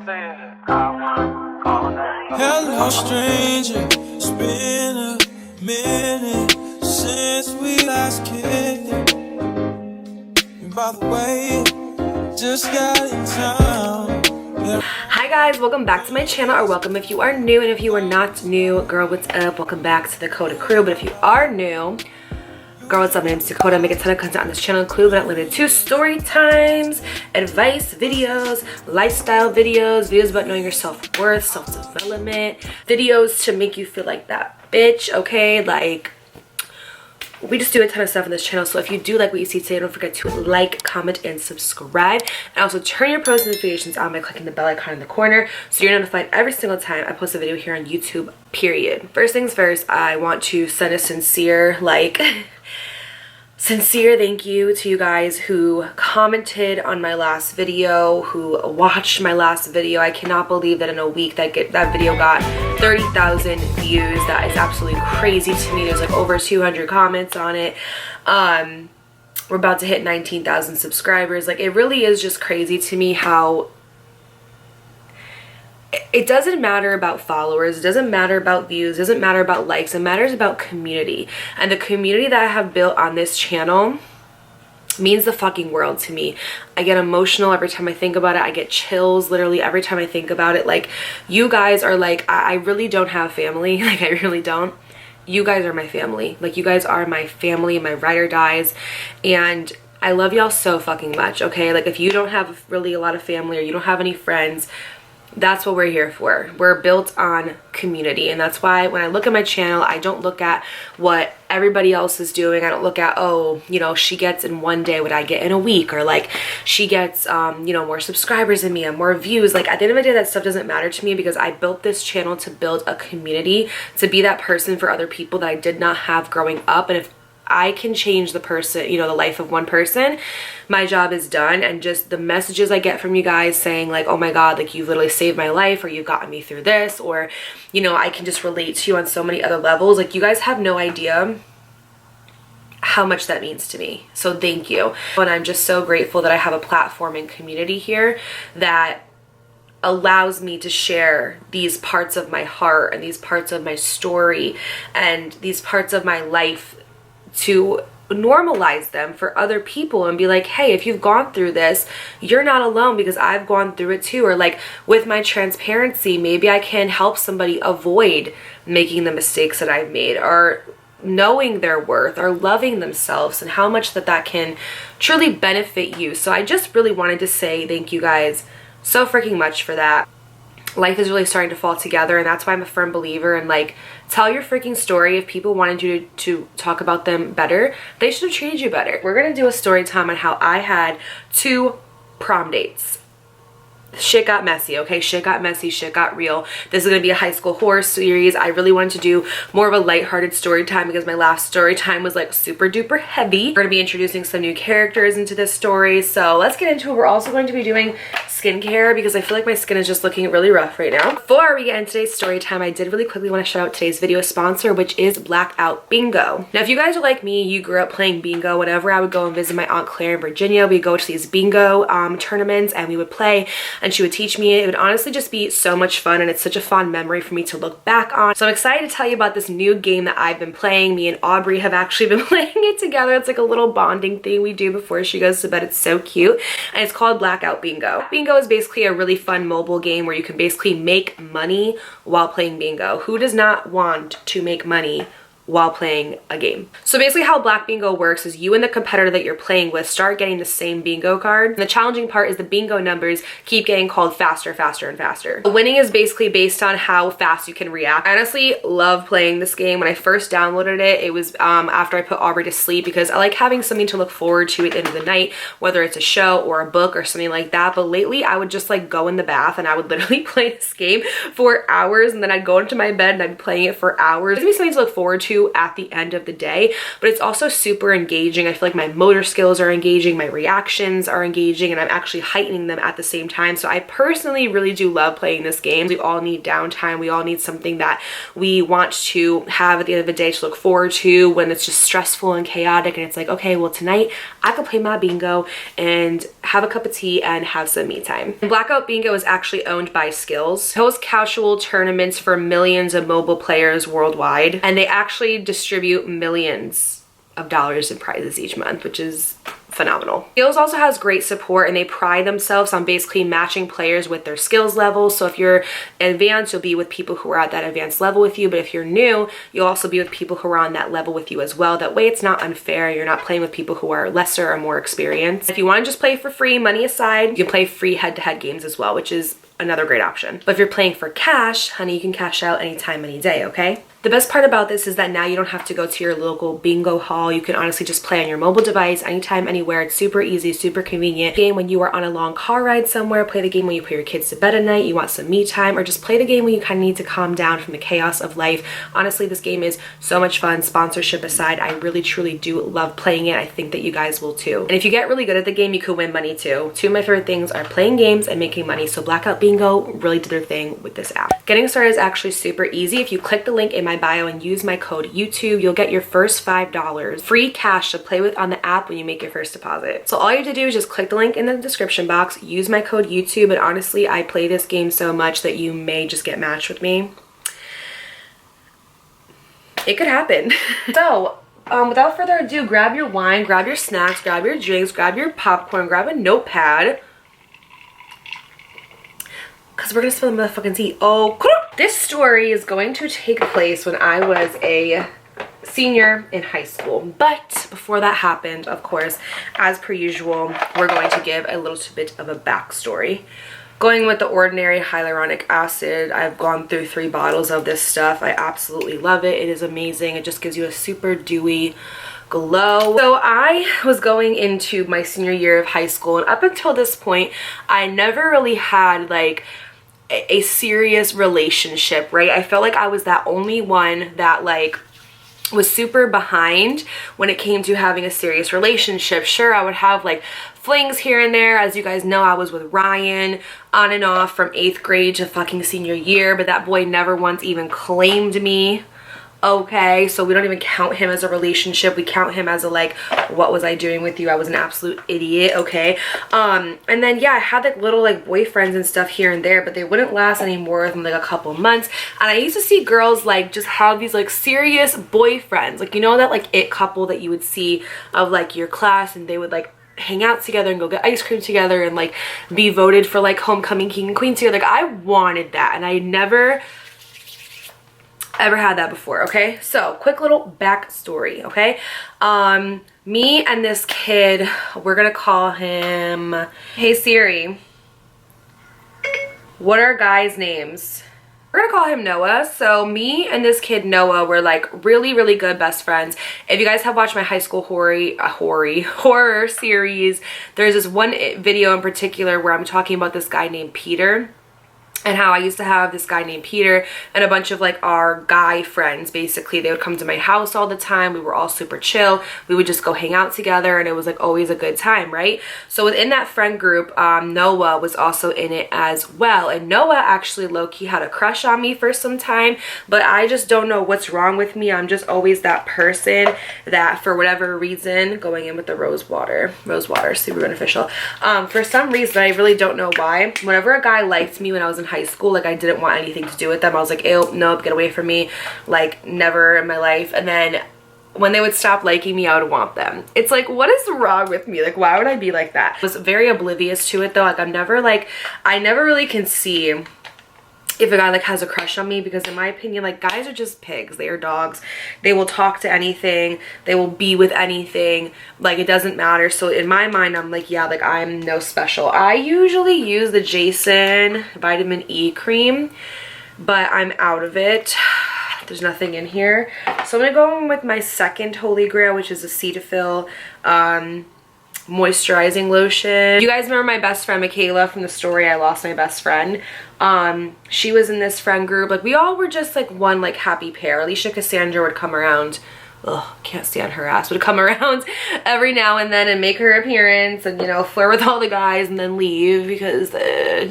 Hello stranger, it's been a minute since we last kicked it. And by the way, just got in town. Hi guys, welcome back to my channel, or welcome if you are new, and if you are not new, girl, what's up? Welcome back to the Dakota crew. But if you are new, girl, what's up? My name is Dakota. I make a ton of content on this channel, including but not limited to story times, advice videos, lifestyle videos, videos about knowing your self-worth, self-development, videos to make you feel like that bitch, okay? Like, we just do a ton of stuff on this channel. So if you do like what you see today, don't forget to like, comment, and subscribe. And also turn your post notifications on by clicking the bell icon in the corner so you're notified every single time I post a video here on YouTube, period. First things first, I want to send a sincere thank you to you guys who commented on my last video, who watched my last video. I cannot believe that in a week that video got 30,000 views. That is absolutely crazy to me. There's like over 200 comments on it. We're about to hit 19,000 subscribers. Like, it really is just crazy to me how it doesn't matter about followers, it doesn't matter about views, it doesn't matter about likes, it matters about community. And the community that I have built on this channel means the fucking world to me. I get emotional every time I think about it. I get chills literally every time I think about it. Like, you guys are like, I really don't have family. Like, I really don't. You guys are my family. Like, you guys are my family, my ride or dies. And I love y'all so fucking much, okay? Like, if you don't have really a lot of family or you don't have any friends, that's what we're here for. We're built on community. And that's why when I look at my channel, I don't look at what everybody else is doing. I don't look at, oh, you know, she gets in one day what I get in a week, or like she gets you know, more subscribers than me and more views. Like, at the end of the day, that stuff doesn't matter to me, because I built this channel to build a community, to be that person for other people that I did not have growing up. And if I can change the person, you know, the life of one person, my job is done. And just the messages I get from you guys saying like, oh my God, like, you've literally saved my life, or you've gotten me through this, or, you know, I can just relate to you on so many other levels. Like, you guys have no idea how much that means to me. So thank you. And I'm just so grateful that I have a platform and community here that allows me to share these parts of my heart and these parts of my story and these parts of my life, to normalize them for other people and be like, hey, if you've gone through this, you're not alone, because I've gone through it too. Or like, with my transparency, maybe I can help somebody avoid making the mistakes that I've made, or knowing their worth, or loving themselves, and how much that can truly benefit you. So I just really wanted to say thank you guys so freaking much for that. Life is really starting to fall together, and that's why I'm a firm believer in, like, tell your freaking story. If people wanted you to talk about them better, they should have treated you better. We're gonna do a story time on how I had 2 prom dates. Shit got messy, okay? Shit got messy, shit got real. This is gonna be a high school horror series. I really wanted to do more of a lighthearted story time, because my last story time was like super duper heavy. We're gonna be introducing some new characters into this story, so let's get into it. We're also going to be doing skincare, because I feel like my skin is just looking really rough right now. Before we get into today's story time, I did really quickly want to shout out today's video sponsor, which is Blackout Bingo. Now, if you guys are like me, you grew up playing bingo. Whenever I would go and visit my Aunt Claire in Virginia, we'd go to these bingo tournaments, and we would play, and she would teach me. It would honestly just be so much fun, and it's such a fond memory for me to look back on. So I'm excited to tell you about this new game that I've been playing. Me and Aubrey have actually been playing it together. It's like a little bonding thing we do before she goes to bed. It's so cute, and it's called Blackout Bingo. Bingo is basically a really fun mobile game where you can basically make money while playing bingo. Who does not want to make money while playing a game? So basically how Black Bingo works is you and the competitor that you're playing with start getting the same bingo card. And the challenging part is the bingo numbers keep getting called faster, faster, and faster. The winning is basically based on how fast you can react. I honestly love playing this game. When I first downloaded it, it was after I put Aubrey to sleep, because I like having something to look forward to at the end of the night, whether it's a show or a book or something like that. But lately I would just like go in the bath and I would literally play this game for hours, and then I'd go into my bed and I'd be playing it for hours. It gives me something to look forward to at the end of the day, but it's also super engaging. I feel like my motor skills are engaging, my reactions are engaging, and I'm actually heightening them at the same time. So I personally really do love playing this game. We all need downtime. We all need something that we want to have at the end of the day to look forward to when it's just stressful and chaotic, and it's like, okay, well, tonight I could play my bingo and have a cup of tea, and have some me time. And Blackout Bingo is actually owned by Skills. It hosts casual tournaments for millions of mobile players worldwide, and they actually distribute millions of dollars in prizes each month, which is phenomenal. Skills also has great support, and they pride themselves on basically matching players with their skills level. So if you're advanced, you'll be with people who are at that advanced level with you, but if you're new, you'll also be with people who are on that level with you as well. That way it's not unfair. You're not playing with people who are lesser or more experienced. If you want to just play for free, money aside, you can play free head-to-head games as well, which is another great option. But if you're playing for cash, honey, you can cash out anytime, any day, okay? The best part about this is that now you don't have to go to your local bingo hall. You can honestly just play on your mobile device anytime, anywhere. It's super easy, super convenient. Game when you are on a long car ride somewhere, play the game when you put your kids to bed at night, you want some me time, or just play the game when you kind of need to calm down from the chaos of life. Honestly, this game is so much fun. Sponsorship aside, I really truly do love playing it. I think that you guys will too. And if you get really good at the game, you could win money too. Two of my favorite things are playing games and making money. So Blackout Bingo really did their thing with this app. Getting started is actually super easy. If you click the link in my bio and use my code YouTube, you'll get your first $5 free cash to play with on the app when you make your first deposit. So all you have to do is just click the link in the description box, use my code YouTube, and honestly, I play this game so much that you may just get matched with me. It could happen. So without further ado, grab your wine, grab your snacks, grab your drinks, grab your popcorn, grab a notepad, because we're gonna spill the motherfucking tea. Oh, this story is going to take place when I was a senior in high school. But before that happened, of course, as per usual, we're going to give a little bit of a backstory. Going with the ordinary hyaluronic acid, I've gone through 3 bottles of this stuff. I absolutely love it. It is amazing. It just gives you a super dewy glow. So I was going into my senior year of high school, and up until this point, I never really had like a serious relationship, right? I felt like I was that only one that like was super behind when it came to having a serious relationship. Sure, I would have like flings here and there. As you guys know, I was with Ryan on and off from 8th grade to fucking senior year, but that boy never once even claimed me. Okay, so we don't even count him as a relationship. We count him as a like, what was I doing with you? I was an absolute idiot, okay? And then yeah, I had like little like boyfriends and stuff here and there, but they wouldn't last any more than like a couple months. And I used to see girls like just have these like serious boyfriends, like, you know, that like it couple that you would see of like your class, and they would like hang out together and go get ice cream together and like be voted for like homecoming king and queen together. Like I wanted that, and I never ever had that before, okay? So quick little backstory, okay? Me and this kid, we're gonna call him, hey Siri, what are guys' names? We're gonna call him Noah. So me and this kid Noah were like really, really good best friends. If you guys have watched my high school horror series, there's this one video in particular where I'm talking about this guy named Peter, and how I used to have this guy named Peter and a bunch of like our guy friends. Basically, they would come to my house all the time. We were all super chill. We would just go hang out together, and it was like always a good time, right? So within that friend group, Noah was also in it as well. And Noah actually low-key had a crush on me for some time, but I just don't know what's wrong with me. I'm just always that person that for whatever reason, going in with the rose water, super beneficial. For some reason, I really don't know why, whenever a guy liked me when I was in high school, like I didn't want anything to do with them. I was like, ew, nope, get away from me, like never in my life. And then when they would stop liking me, I would want them. It's like, what is wrong with me? Like, why would I be like that? I was very oblivious to it though. Like I never really can see if a guy like has a crush on me, because in my opinion, like guys are just pigs. They are dogs. They will talk to anything. They will be with anything. Like it doesn't matter. So in my mind, I'm like, yeah, like I'm no special. I usually use the Jason vitamin E cream, but I'm out of it. There's nothing in here. So I'm gonna go in with my second holy grail, which is a Cetaphil moisturizing lotion. You guys remember my best friend Michaela from the story I lost my best friend? She was in this friend group. Like we all were just like one like happy pair. Alicia Cassandra would come around, ugh, can't stand her ass, would come around every now and then and make her appearance and, you know, flirt with all the guys and then leave because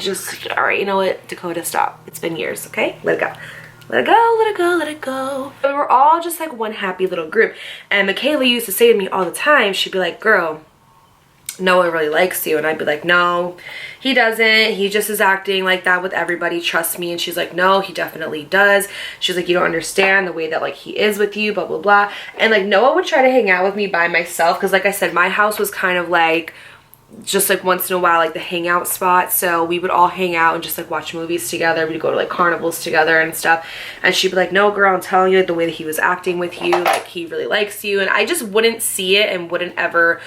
just, all right, you know what, Dakota, stop. It's been years, okay? Let it go. Let it go, let it go, let it go. We were all just like one happy little group. And Michaela used to say to me all the time, she'd be like, girl, Noah really likes you. And I'd be like, no, he doesn't. He just is acting like that with everybody. Trust me. And she's like, no, he definitely does. She's like, you don't understand the way that like he is with you, blah, blah, blah. And like Noah would try to hang out with me by myself. Cause like I said, my house was kind of like, just like once in a while, like the hangout spot. So we would all hang out and just like watch movies together. We'd go to like carnivals together and stuff. And she'd be like, no girl, I'm telling you, like, the way that he was acting with you, like he really likes you. And I just wouldn't see it and wouldn't ever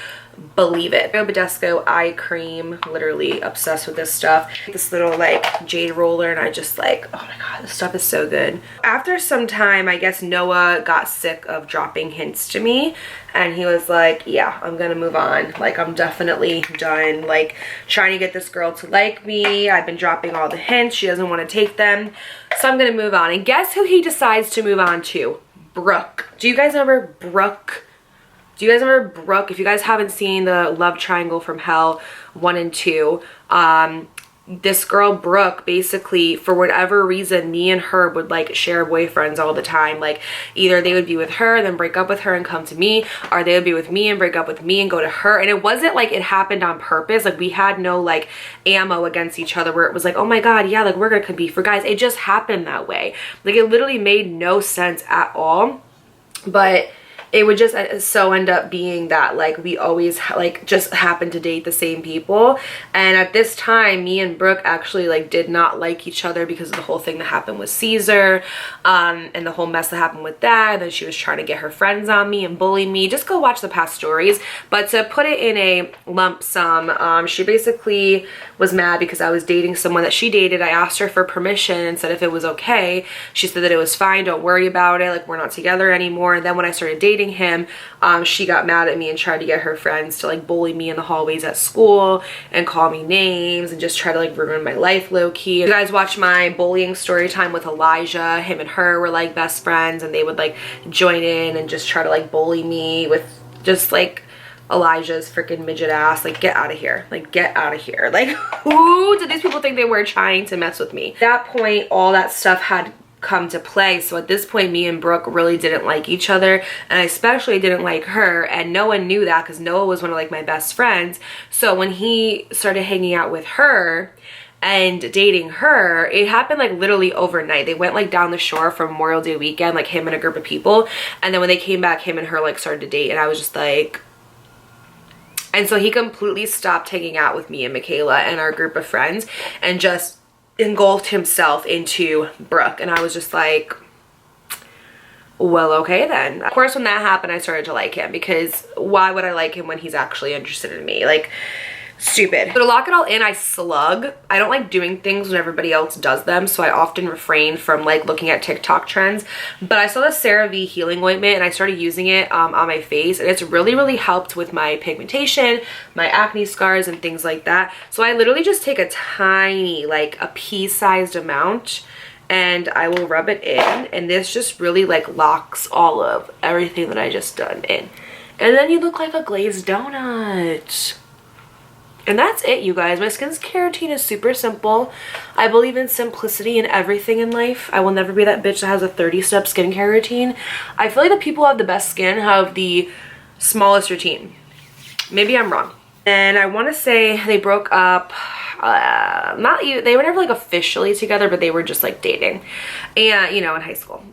believe it. Badesco eye cream, literally obsessed with this stuff. This little like jade roller, and I just like, oh my god, this stuff is so good. After some time, I guess Noah got sick of dropping hints to me, and he was like, yeah, I'm gonna move on. Like, I'm definitely done like trying to get this girl to like me. I've been dropping all the hints. She doesn't want to take them, so I'm gonna move on. And guess who he decides to move on to? Brooke. Do you guys remember Brooke? Do you guys remember Brooke? If you guys haven't seen the Love Triangle from Hell 1 and 2, this girl Brooke, basically, for whatever reason, me and her would like share boyfriends all the time. Like, either they would be with her, then break up with her and come to me, or they would be with me and break up with me and go to her. And it wasn't like it happened on purpose. Like, we had no like ammo against each other where it was like, oh my god, yeah, like we're gonna compete for guys. It just happened that way. Like, it literally made no sense at all. But it would just so end up being that like we always like just happened to date the same people. And at this time, me and Brooke actually like did not like each other because of the whole thing that happened with Caesar, and the whole mess that happened with that. And then she was trying to get her friends on me and bully me. Just go watch the past stories. But to put it in a lump sum, she basically was mad because I was dating someone that she dated. I asked her for permission and said if it was okay. She said that it was fine, don't worry about it, like we're not together anymore. And then when I started dating him, she got mad at me and tried to get her friends to like bully me in the hallways at school and call me names and just try to like ruin my life low-key. You guys watch my bullying story time with Elijah. Him and her were like best friends, and they would like join in and just try to like bully me with just like Elijah's freaking midget ass. Like, get out of here. Like, get out of here. Like, who did these people think they were trying to mess with me? At that point, all that stuff had come to play. So at this point, me and Brooke really didn't like each other, and I especially didn't like her, and no one knew that because Noah was one of like my best friends. So when he started hanging out with her and dating her, it happened like literally overnight. They went like down the shore for Memorial Day weekend, like him and a group of people, and then when they came back, him and her like started to date, and I was just like, and so he completely stopped hanging out with me and Michaela and our group of friends and just engulfed himself into Brooke. And I was just like, well, okay then. Of course, when that happened, I started to like him, because why would I like him when he's actually interested in me? Like, stupid. So to lock it all in, I slug. I don't like doing things when everybody else does them, so I often refrain from like looking at TikTok trends. But I saw the CeraVe healing ointment and I started using it on my face, and it's really helped with my pigmentation, my acne scars, and things like that. So I literally just take a tiny, like a pea-sized amount, and I will rub it in, and this just really like locks all of everything that I just done in. And then you look like a glazed donut. And that's it, you guys. My skincare routine is super simple. I believe in simplicity in everything in life. I will never be that bitch that has a 30-step skincare routine. I feel like the people who have the best skin have the smallest routine. Maybe I'm wrong. And I want to say they broke up, they were never like officially together, but they were just like dating, and you know, in high school.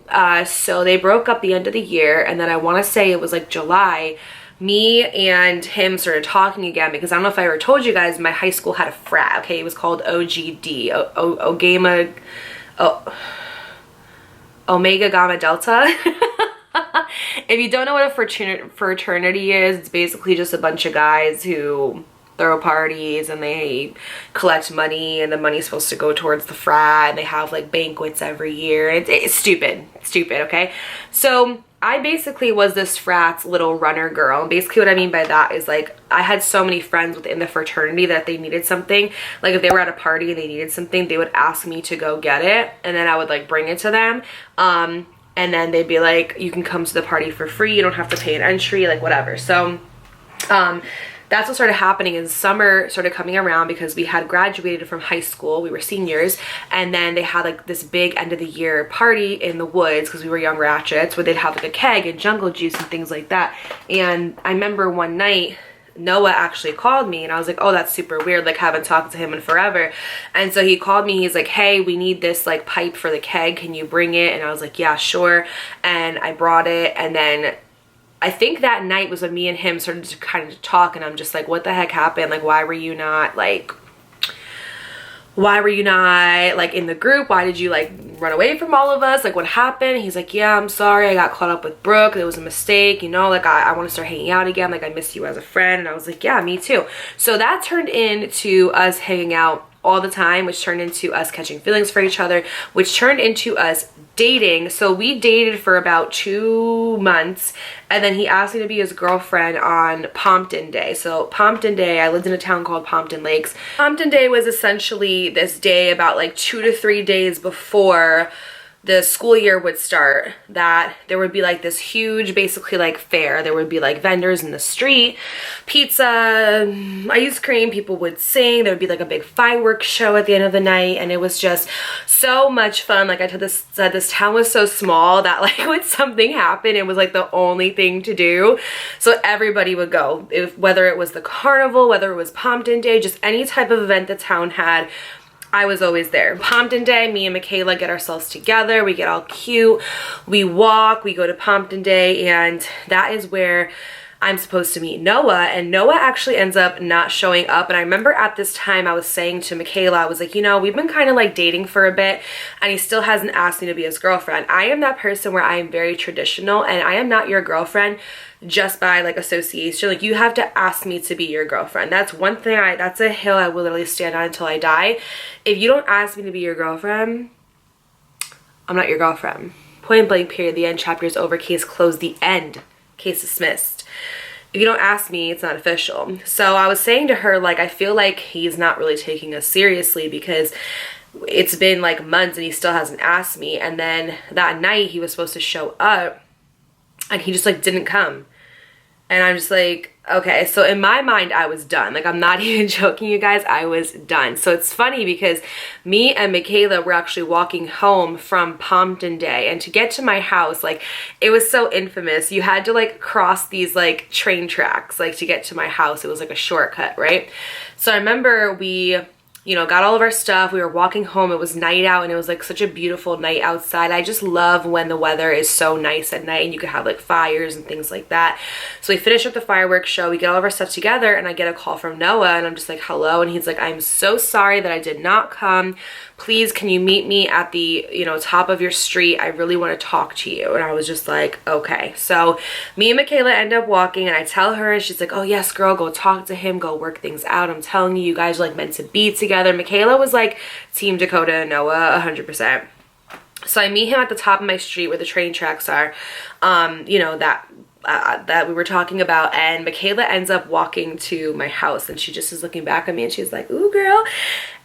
So they broke up the end of the year, and then I want to say it was like July, me and him started talking again, because I don't know if I ever told you guys, my high school had a frat, okay? It was called OGD, Omega Gamma Delta. If you don't know what a fraternity is, it's basically just a bunch of guys who throw parties and they collect money, and the money's supposed to go towards the frat, and they have like banquets every year. It's stupid, okay? So I basically was this frat's little runner girl. And basically what I mean by that is like, I had so many friends within the fraternity that if they needed something, like if they were at a party and they needed something, they would ask me to go get it, and then I would like bring it to them. And then they'd be like, you can come to the party for free, you don't have to pay an entry, like whatever. So that's what started happening, and summer started coming around because we had graduated from high school. We were seniors, and then they had like this big end of the year party in the woods, because we were young ratchets, where they'd have like a keg and jungle juice and things like that. And I remember one night, Noah actually called me, and I was like, oh, that's super weird, like haven't talked to him in forever. And so he called me, he's like, hey, we need this like pipe for the keg, can you bring it? And I was like, yeah, sure. And I brought it, and then I think that night was when me and him started to kind of talk, and I'm just like, what the heck happened? Like, why were you not like in the group? Why did you like run away from all of us? Like, what happened? He's like, yeah, I'm sorry, I got caught up with Brooke, it was a mistake, you know, like I want to start hanging out again, like I miss you as a friend. And I was like, yeah, me too. So that turned into us hanging out all the time, which turned into us catching feelings for each other, which turned into us dating. So we dated for about 2 months, and then he asked me to be his girlfriend on Pompton Day. So Pompton Day, I lived in a town called Pompton Lakes. Pompton Day was essentially this day about like 2 to 3 days before the school year would start, that there would be like this huge, basically like fair. There would be like vendors in the street, pizza, ice cream, people would sing, there would be like a big fireworks show at the end of the night, and it was just so much fun. Like I said, this town was so small that like when something happened, it was like the only thing to do. So everybody would go, whether it was the carnival, whether it was Pompton Day, just any type of event the town had, I was always there. Pompton Day, me and Michaela get ourselves together, we get all cute, we walk, we go to Pompton Day, and that is where I'm supposed to meet Noah. And Noah actually ends up not showing up. And I remember at this time I was saying to Michaela, I was like, you know, we've been kind of like dating for a bit, and he still hasn't asked me to be his girlfriend. I am that person where I am very traditional, and I am not your girlfriend just by like association. Like, you have to ask me to be your girlfriend. That's one thing, that's a hill I will literally stand on until I die. If you don't ask me to be your girlfriend, I'm not your girlfriend. Point blank, period. The end. Chapter is over. Case closed. The end. Case dismissed. If you don't ask me, it's not official. So I was saying to her, like, I feel like he's not really taking us seriously, because it's been like months and he still hasn't asked me. And then that night he was supposed to show up, and he just like didn't come. And I'm just like, okay. So in my mind, I was done. Like, I'm not even joking, you guys. I was done. So it's funny because me and Michaela were actually walking home from Pompton Day, and to get to my house, like, it was so infamous. You had to like cross these like train tracks, like, to get to my house. It was like a shortcut, right? So I remember we, you know, got all of our stuff. We were walking home. It was night out, and it was like such a beautiful night outside. I just love when the weather is so nice at night and you could have like fires and things like that. So we finish up the fireworks show, we get all of our stuff together, and I get a call from Noah, and I'm just like, hello. And he's like, I'm so sorry that I did not come. Please, can you meet me at the, you know, top of your street? I really want to talk to you. And I was just like, okay. So me and Michaela end up walking, and I tell her, and she's like, oh yes, girl, go talk to him, go work things out. I'm telling you, you guys are like meant to be together. Michaela was like Team Dakota and Noah 100%. So I meet him at the top of my street where the train tracks are, you know, that we were talking about, and Michaela ends up walking to my house, and she just is looking back at me, and she's like, ooh, girl.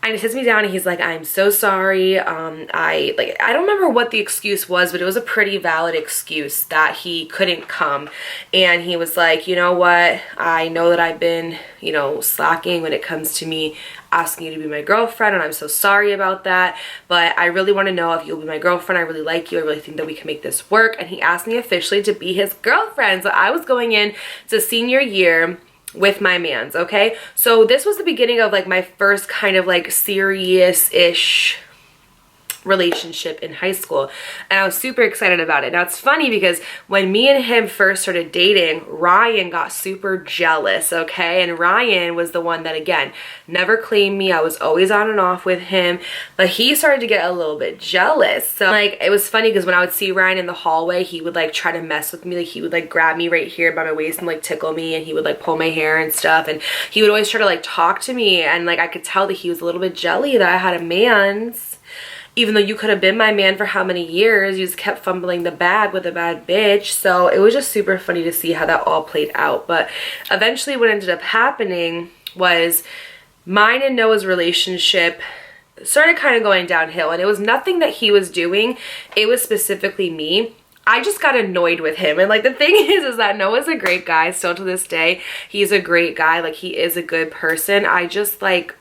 And he sits me down, and he's like, I'm so sorry. I don't remember what the excuse was, but it was a pretty valid excuse that he couldn't come. And he was like, you know what? I know that I've been, you know, slacking when it comes to me asking you to be my girlfriend, and I'm so sorry about that, but I really want to know if you'll be my girlfriend. I really like you. I really think that we can make this work. And he asked me officially to be his girlfriend. So I was going in to senior year with my mans, okay? So this was the beginning of like my first kind of like serious-ish relationship in high school, and I was super excited about it. Now it's funny because when me and him first started dating, Ryan got super jealous, okay? And Ryan was the one that, again, never claimed me. I was always on and off with him, but he started to get a little bit jealous. So like, it was funny because when I would see Ryan in the hallway, he would like try to mess with me. Like, he would like grab me right here by my waist and like tickle me, and he would like pull my hair and stuff, and he would always try to like talk to me, and like I could tell that he was a little bit jelly that I had a man's. Even though you could have been my man for how many years, you just kept fumbling the bag with a bad bitch. So it was just super funny to see how that all played out. But eventually what ended up happening was mine and Noah's relationship started kind of going downhill. And it was nothing that he was doing. It was specifically me. I just got annoyed with him. And like, the thing is that Noah's a great guy still to this day. He's a great guy. Like, he is a good person. I just like,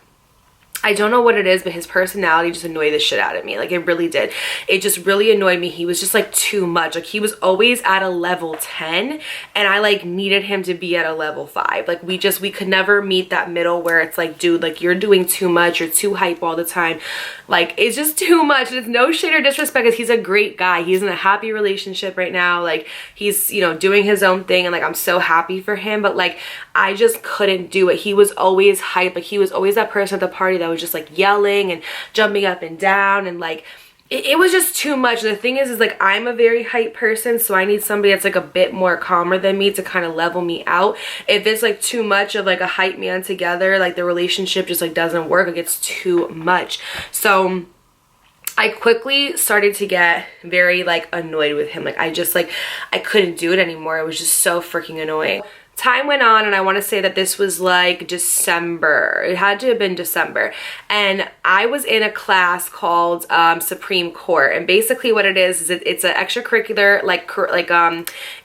I don't know what it is, but his personality just annoyed the shit out of me. Like, it really did. It just really annoyed me. He was just like too much. Like, he was always at a level 10 and I like needed him to be at a level 5. Like, we could never meet that middle where it's like, dude, like, you're doing too much. You're too hype all the time. Like, it's just too much. And it's no shade or disrespect because he's a great guy. He's in a happy relationship right now. Like, he's, you know, doing his own thing and like, I'm so happy for him. But like, I just couldn't do it. He was always hype. Like, he was always that person at the party that was just like yelling and jumping up and down, and like it was just too much. And the thing is like, I'm a very hype person, so I need somebody that's like a bit more calmer than me to kind of level me out. If it's like too much of like a hype man together, like the relationship just like doesn't work. Like, it's too much. So I quickly started to get very like annoyed with him. Like, I couldn't do it anymore. It was just so freaking annoying. Time went on, and I want to say that this was like December. It had to have been December. And I was in a class called Supreme Court. And basically what it is it's an extracurricular,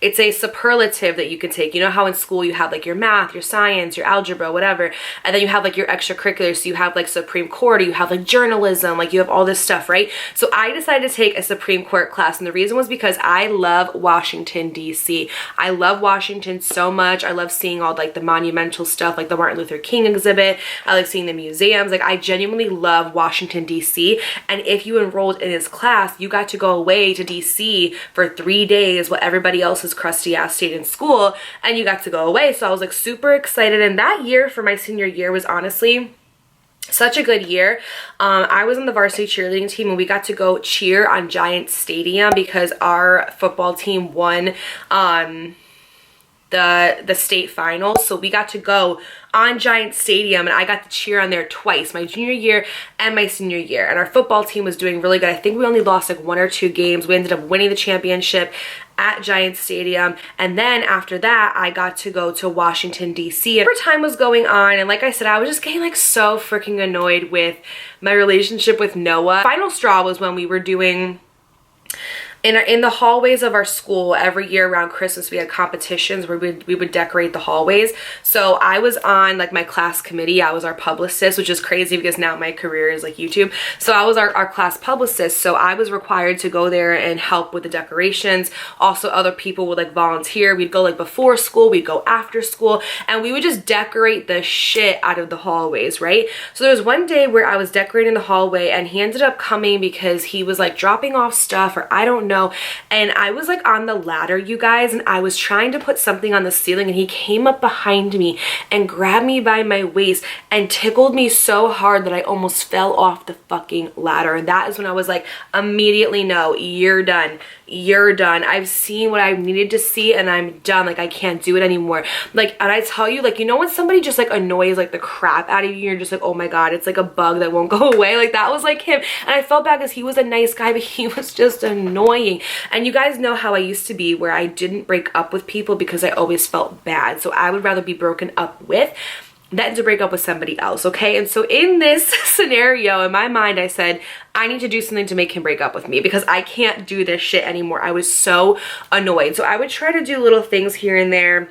it's a superlative that you can take. You know how in school you have like your math, your science, your algebra, whatever. And then you have like your extracurriculars. So you have like Supreme Court, or you have like journalism, like you have all this stuff, right? So I decided to take a Supreme Court class. And the reason was because I love Washington, D.C. I love Washington so much. I love seeing all like the monumental stuff, like the Martin Luther King exhibit. I like seeing the museums. Like, I genuinely love Washington, D.C. And if you enrolled in this class, you got to go away to D.C. for 3 days while everybody else's crusty ass stayed in school, and you got to go away. So I was like super excited. And that year for my senior year was honestly such a good year. I was on the varsity cheerleading team, and we got to go cheer on Giant Stadium because our football team won the state finals. So we got to go on Giant Stadium, and I got to cheer on there twice, my junior year and my senior year. And our football team was doing really good. I think we only lost like 1 or 2 games. We ended up winning the championship at Giant Stadium. And then after that, I got to go to Washington, D.C. And time was going on, and like I said, I was just getting like so freaking annoyed with my relationship with Noah. Final straw was when we were doing in the hallways of our school. Every year around Christmas, we had competitions where we would decorate the hallways. So I was on like my class committee. I was our publicist, which is crazy because now my career is like YouTube. So I was our class publicist. So I was required to go there and help with the decorations. Also, other people would like volunteer. We'd go like before school, we'd go after school, and we would just decorate the shit out of the hallways, right? So there was one day where I was decorating the hallway, and he ended up coming because he was like dropping off stuff, or I don't know. And I was like on the ladder, you guys, and I was trying to put something on the ceiling, and he came up behind me and grabbed me by my waist and tickled me so hard that I almost fell off the fucking ladder. And that is when I was like, immediately, no, you're done. You're done. I've seen what I needed to see, and I'm done. Like, I can't do it anymore. Like, and I tell you, like, you know when somebody just like annoys like the crap out of you, you're just like, oh my god, it's like a bug that won't go away. Like, that was like him. And I felt bad because he was a nice guy, but he was just annoying. And you guys know how I used to be, where I didn't break up with people because I always felt bad. So I would rather be broken up with than to break up with somebody else, okay? And so in this scenario, in my mind, I said, I need to do something to make him break up with me because I can't do this shit anymore. I was so annoyed. So I would try to do little things here and there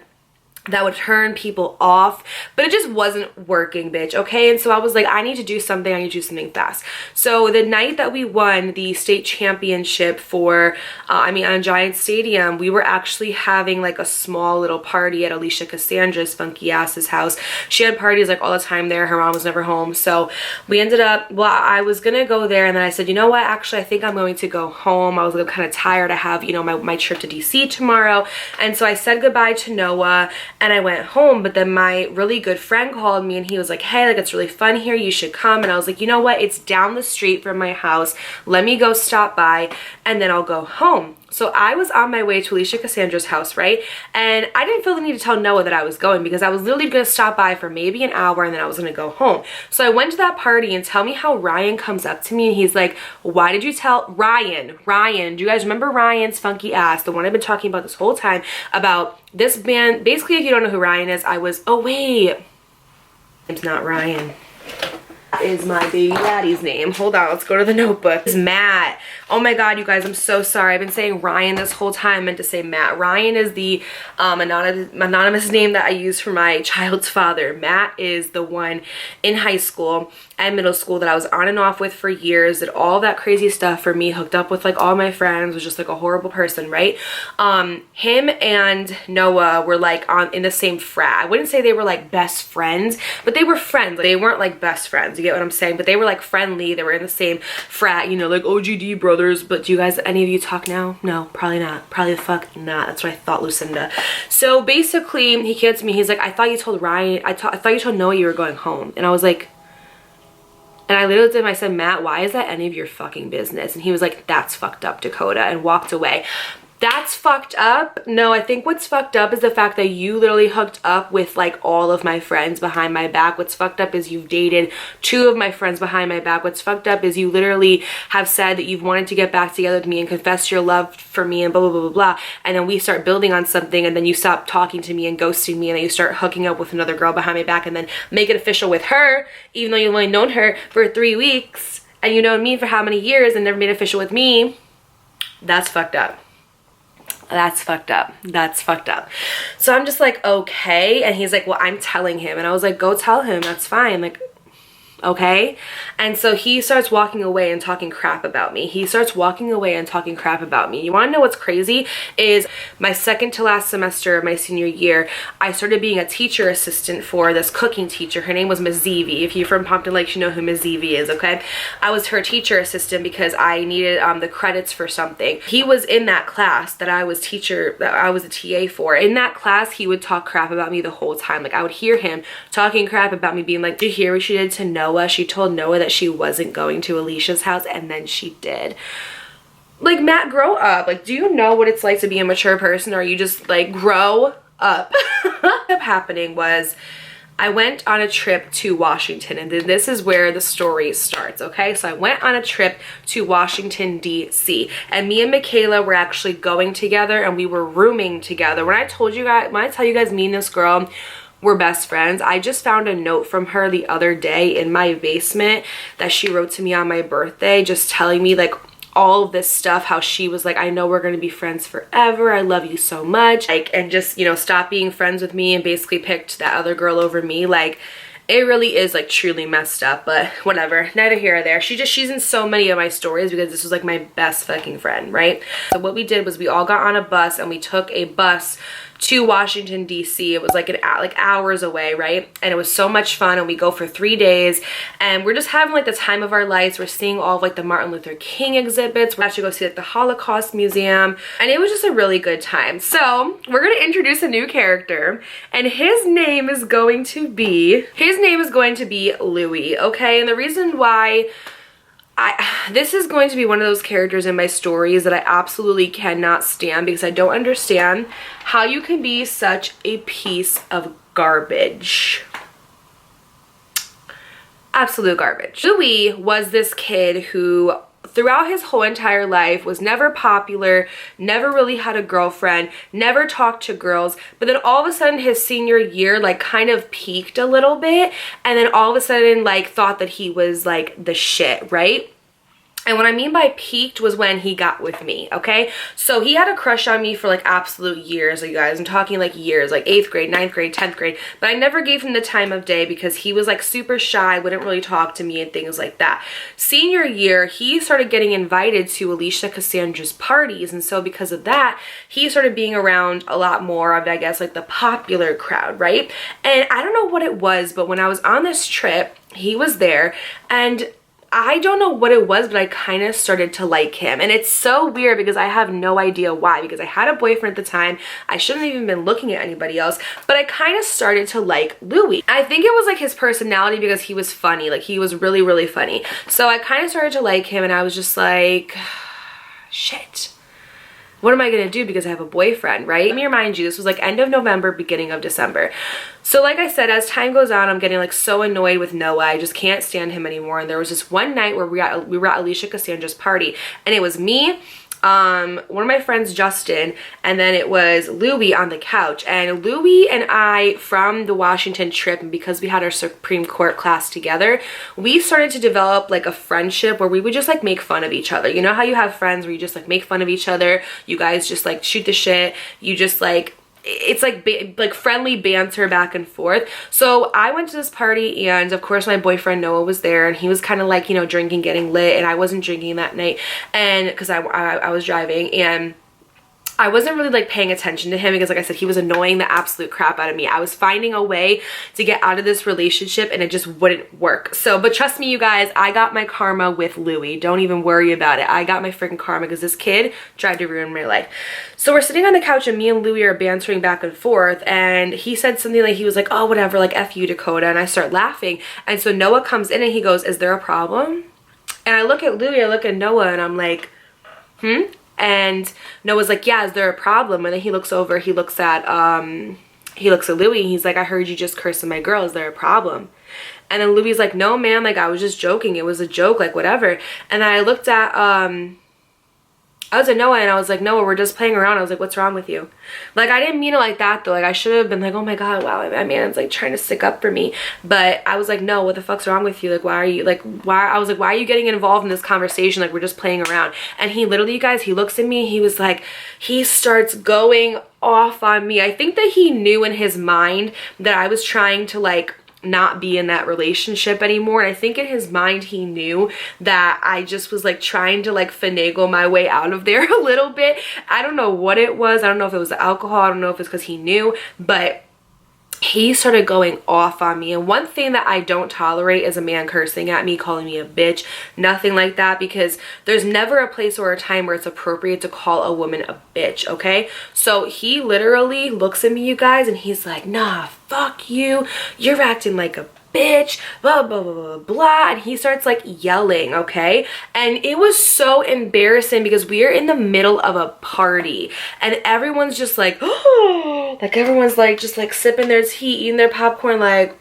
that would turn people off, but it just wasn't working, bitch, okay? And so I was like, I need to do something. I need to do something fast. So the night that we won the state championship for, on Giant Stadium, we were actually having like a small little party at Alicia Cassandra's funky ass's house. She had parties like all the time there. Her mom was never home. So we ended up, well, I was gonna go there, and then I said, you know what? Actually, I think I'm going to go home. I was like, kind of tired. I have, you know, my trip to DC tomorrow. And so I said goodbye to Noah, and I went home. But then my really good friend called me, and he was like, hey, like, it's really fun here, you should come. And I was like, you know what, it's down the street from my house, let me go stop by, and then I'll go home. So I was on my way to Alicia Cassandra's house, right? And I didn't feel the need to tell Noah that I was going because I was literally going to stop by for maybe an hour, and then I was going to go home. So I went to that party, and tell me how Ryan comes up to me, and he's like, why did you tell Ryan, do you guys remember Ryan's funky ass, the one I've been talking about this whole time, about this band? Basically, if you don't know who Ryan is, oh wait, it's not Ryan. Is my baby daddy's name. Hold on, let's go to the notebook. It's Matt. Oh my god, you guys, I'm so sorry. I've been saying Ryan this whole time. I meant to say Matt. Ryan is the anonymous name that I use for my child's father. Matt is the one in high school. and middle school that I was on and off with for years, did all that crazy stuff for me, hooked up with like all my friends, was just like a horrible person, right? Him and Noah were like in the same frat. I wouldn't say they were like best friends, but they were friends. They weren't like best friends, you get what I'm saying? But they were like friendly. They were in the same frat, you know, like OGD brothers. But do you guys, any of you talk now? No, probably not. Probably the fuck not. That's what I thought, Lucinda. So basically he came to me, he's like, I thought you told Ryan, I thought you told Noah you were going home. And I was like, and I literally told him, I said, Matt, why is that any of your fucking business? And he was like, that's fucked up, Dakota, and walked away. That's fucked up? No, I think what's fucked up is the fact that you literally hooked up with like all of my friends behind my back. What's fucked up is you've dated 2 of my friends behind my back. What's fucked up is you literally have said that you've wanted to get back together with me and confess your love for me and blah, blah, blah, blah, blah. And then we start building on something, and then you stop talking to me and ghosting me, and then you start hooking up with another girl behind my back and then make it official with her, even though you've only known her for 3 weeks and you known me for how many years and never made it official with me. That's fucked up. That's fucked up. That's fucked up. So I'm just like, okay. And he's like, well, I'm telling him. And I was like, go tell him. That's fine. Like, okay. And so he starts walking away and talking crap about me. He starts walking away and talking crap about me. You want to know what's crazy is my second to last semester of my senior year, I started being a teacher assistant for this cooking teacher. Her name was Ms. Zeevy. If you're from Pompton Lakes, you know who Ms. Zeevy is, okay? I was her teacher assistant because I needed the credits for something. He was in that class that I was a TA for. In that class, he would talk crap about me the whole time. Like, I would hear him talking crap about me, being like, did you hear what she did to Noah? She told Noah that she wasn't going to Alicia's house, and then she did. Like, Matt, grow up. Like, do you know what it's like to be a mature person, or are you just like, grow up? What ended up happening was I went on a trip to Washington, and then this is where the story starts, okay? So I went on a trip to Washington, D.C., and me and Michaela were actually going together, and we were rooming together. When I tell you guys, me and this girl, we're best friends. I just found a note from her the other day in my basement that she wrote to me on my birthday, just telling me like all of this stuff, how she was like, I know we're gonna be friends forever, I love you so much, like, and just, you know, stop being friends with me, and basically picked that other girl over me. Like, it really is like truly messed up, but whatever, neither here or there. She's in so many of my stories because this was like my best fucking friend, right? So what we did was we all got on a bus, and we took a bus to Washington, D.C. It was like hours away, right? And it was so much fun, and we go for 3 days, and we're just having like the time of our lives. We're seeing all of like the Martin Luther King exhibits. We actually go see like the Holocaust Museum, and it was just a really good time. So we're gonna introduce a new character, and his name is going to be Louis, okay? And the reason why this is going to be one of those characters in my stories that I absolutely cannot stand, because I don't understand how you can be such a piece of garbage. Absolute garbage. Louis was this kid who throughout his whole entire life was never popular, never really had a girlfriend, never talked to girls, but then all of a sudden his senior year like kind of peaked a little bit, and then all of a sudden like thought that he was like the shit, right? And what I mean by peaked was when he got with me, okay? So he had a crush on me for like absolute years, you guys. I'm talking like years, like 8th grade, 9th grade, 10th grade. But I never gave him the time of day because he was like super shy, wouldn't really talk to me and things like that. Senior year, he started getting invited to Alicia Cassandra's parties. And so because of that, he started being around a lot more of, I guess, like the popular crowd, right? And I don't know what it was, but when I was on this trip, he was there, and I don't know what it was, but I kind of started to like him. And it's so weird because I have no idea why, because I had a boyfriend at the time. I shouldn't have even been looking at anybody else, but I kind of started to like Louis. I think it was like his personality, because he was funny. Like, he was really, really funny. So I kind of started to like him, and I was just like, shit. What am I gonna do, because I have a boyfriend, right? Let me remind you, this was like end of November, beginning of December. So like I said, as time goes on, I'm getting like so annoyed with Noah. I just can't stand him anymore. And there was this one night where we were at Alicia Cassandra's party, and it was me, one of my friends, Justin, and then it was Louis on the couch. And Louis and I, from the Washington trip, and because we had our Supreme Court class together, we started to develop like a friendship where we would just like make fun of each other. You know how you have friends where you just like make fun of each other, you guys just like shoot the shit, you just like it's like friendly banter back and forth. So I went to this party, and of course my boyfriend Noah was there, and he was kind of like, you know, drinking, getting lit, and I wasn't drinking that night, and because I was driving, and I wasn't really like paying attention to him because, like I said, he was annoying the absolute crap out of me. I was finding a way to get out of this relationship and it just wouldn't work. So, but trust me, you guys, I got my karma with Louis. Don't even worry about it. I got my freaking karma because this kid tried to ruin my life. So we're sitting on the couch and me and Louis are bantering back and forth, and he said something like, he was like, oh, whatever, like F you, Dakota. And I start laughing. And so Noah comes in and he goes, is there a problem? And I look at Louis, I look at Noah, and I'm like, And Noah's like, yeah, is there a problem? And then he looks over, he looks at Louis, and he's like, I heard you just cursing my girl, is there a problem? And then Louis's like, no, man, like I was just joking, it was a joke, like whatever. And then I looked at Noah, and I was like, Noah, we're just playing around. I was like, what's wrong with you? Like, I didn't mean it like that though. Like, I should have been like, oh my god, wow, that man's like trying to stick up for me. But I was like, no, what the fuck's wrong with you? Like, why are you like, I was like, why are you getting involved in this conversation? Like, we're just playing around. And he literally, you guys, he looks at me, he was like, he starts going off on me. I think that he knew in his mind that I was trying to like not be in that relationship anymore, and I think in his mind he knew that I just was like trying to like finagle my way out of there a little bit. I don't know what it was. I don't know if it was the alcohol, I don't know if it's because he knew, but he started going off on me. And one thing that I don't tolerate is a man cursing at me, calling me a bitch, nothing like that, because there's never a place or a time where it's appropriate to call a woman a bitch, okay? So he literally looks at me, you guys, and he's like, nah, fuck you, you're acting like a bitch, blah blah blah blah blah, and he starts like yelling, okay? And it was so embarrassing because we are in the middle of a party and everyone's just like, oh, like everyone's like just like sipping their tea, eating their popcorn, like,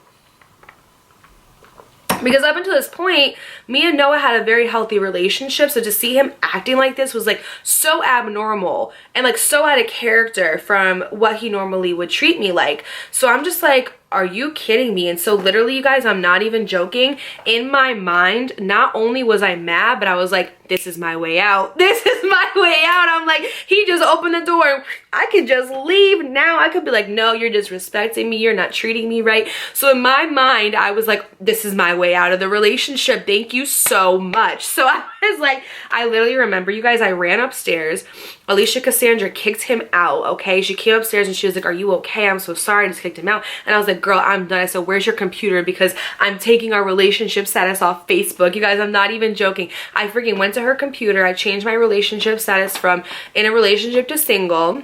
because up until this point, me and Noah had a very healthy relationship, so to see him acting like this was like so abnormal and like so out of character from what he normally would treat me like. So I'm just like, are you kidding me? And so literally, you guys, I'm not even joking, in my mind, not only was I mad, but I was like, this is my way out. This is my way out. I'm like, he just opened the door. I could just leave now. I could be like, no, you're disrespecting me. You're not treating me right. So in my mind, I was like, this is my way out of the relationship. Thank you so much. So I was like, I literally remember, you guys, I ran upstairs. Alicia Cassandra kicked him out, okay? She came upstairs and she was like, are you okay? I'm so sorry. I just kicked him out. And I was like, girl, I'm done. I said, where's your computer? Because I'm taking our relationship status off Facebook. You guys, I'm not even joking. I freaking went to her computer. I changed my relationship status from in a relationship to single.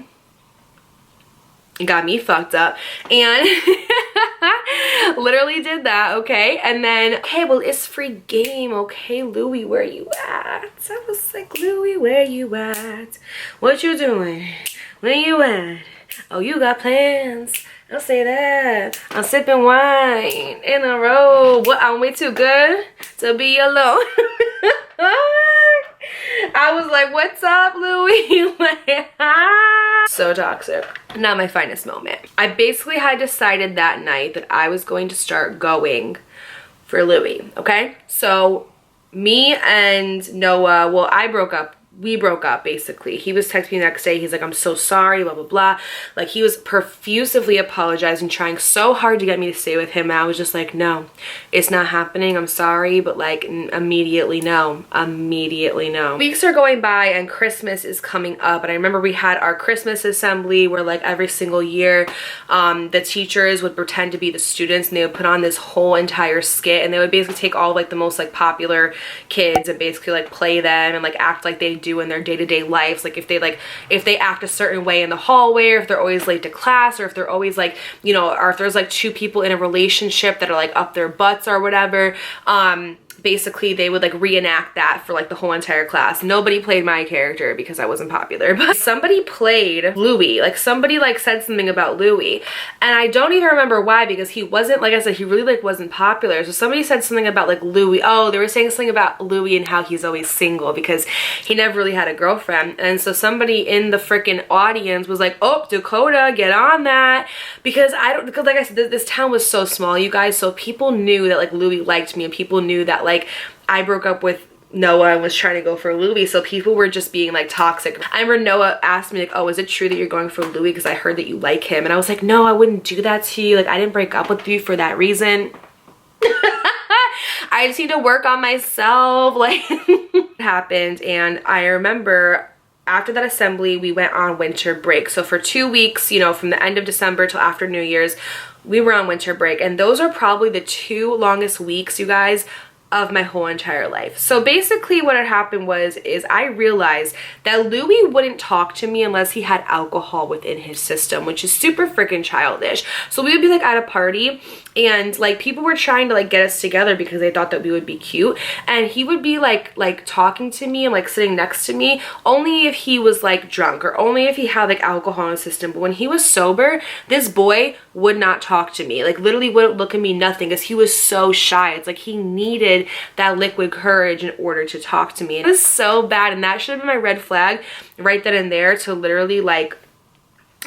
It got me fucked up. And literally did that, okay? And then, okay, well, it's free game, okay? Louis, where you at? I was like, Louis, where you at? What you doing? Where you at? Oh, you got plans. Don't say that. I'm sipping wine in a row. What? I'm way too good to be alone. I was like, what's up, Louis? So toxic. Not my finest moment. I basically had decided that night that I was going to start going for Louis, okay? So me and Noah, well, we broke up basically. He was texting me the next day. He's like, I'm so sorry, blah, blah, blah. Like, he was profusively apologizing, trying so hard to get me to stay with him. And I was just like, no, it's not happening. I'm sorry. But like, immediately no. Immediately no. Weeks are going by and Christmas is coming up. And I remember we had our Christmas assembly where like every single year, the teachers would pretend to be the students and they would put on this whole entire skit. And they would basically take all like the most like popular kids and basically like play them and like act like they do in their day-to-day lives. Like if they act a certain way in the hallway, or if they're always late to class, or if they're always like, you know, or if there's like two people in a relationship that are like up their butts or whatever, basically they would like reenact that for like the whole entire class. Nobody played my character because I wasn't popular, but somebody played Louis. Like somebody like said something about Louis, and I don't even remember why, because he wasn't, like I said, he really like wasn't popular. So somebody said something about like Louis. Oh, they were saying something about Louis and how he's always single because he never really had a girlfriend. And so somebody in the freaking audience was like, oh, Dakota, get on that. Because because like I said, this town was so small, you guys, so people knew that like Louis liked me, and people knew that like I broke up with Noah was trying to go for Louis, so people were just being like toxic. I remember Noah asked me like, oh, is it true that you're going for Louis because I heard that you like him? And I was like, no, I wouldn't do that to you. Like, I didn't break up with you for that reason. I just need to work on myself. Like, it happened. And I remember after that assembly, we went on winter break. So for 2 weeks, you know, from the end of December till after New Year's, we were on winter break. And those are probably the 2 longest weeks, you guys, of my whole entire life. So basically what had happened is I realized that Louis wouldn't talk to me unless he had alcohol within his system, which is super freaking childish. So we would be like at a party and like people were trying to like get us together because they thought that we would be cute, and he would be like talking to me and like sitting next to me only if he was like drunk or only if he had like alcohol in his system. But when he was sober, this boy would not talk to me, like literally wouldn't look at me, nothing, because he was so shy. It's like he needed that liquid courage in order to talk to me. It was so bad, and that should have been my red flag right then and there to literally like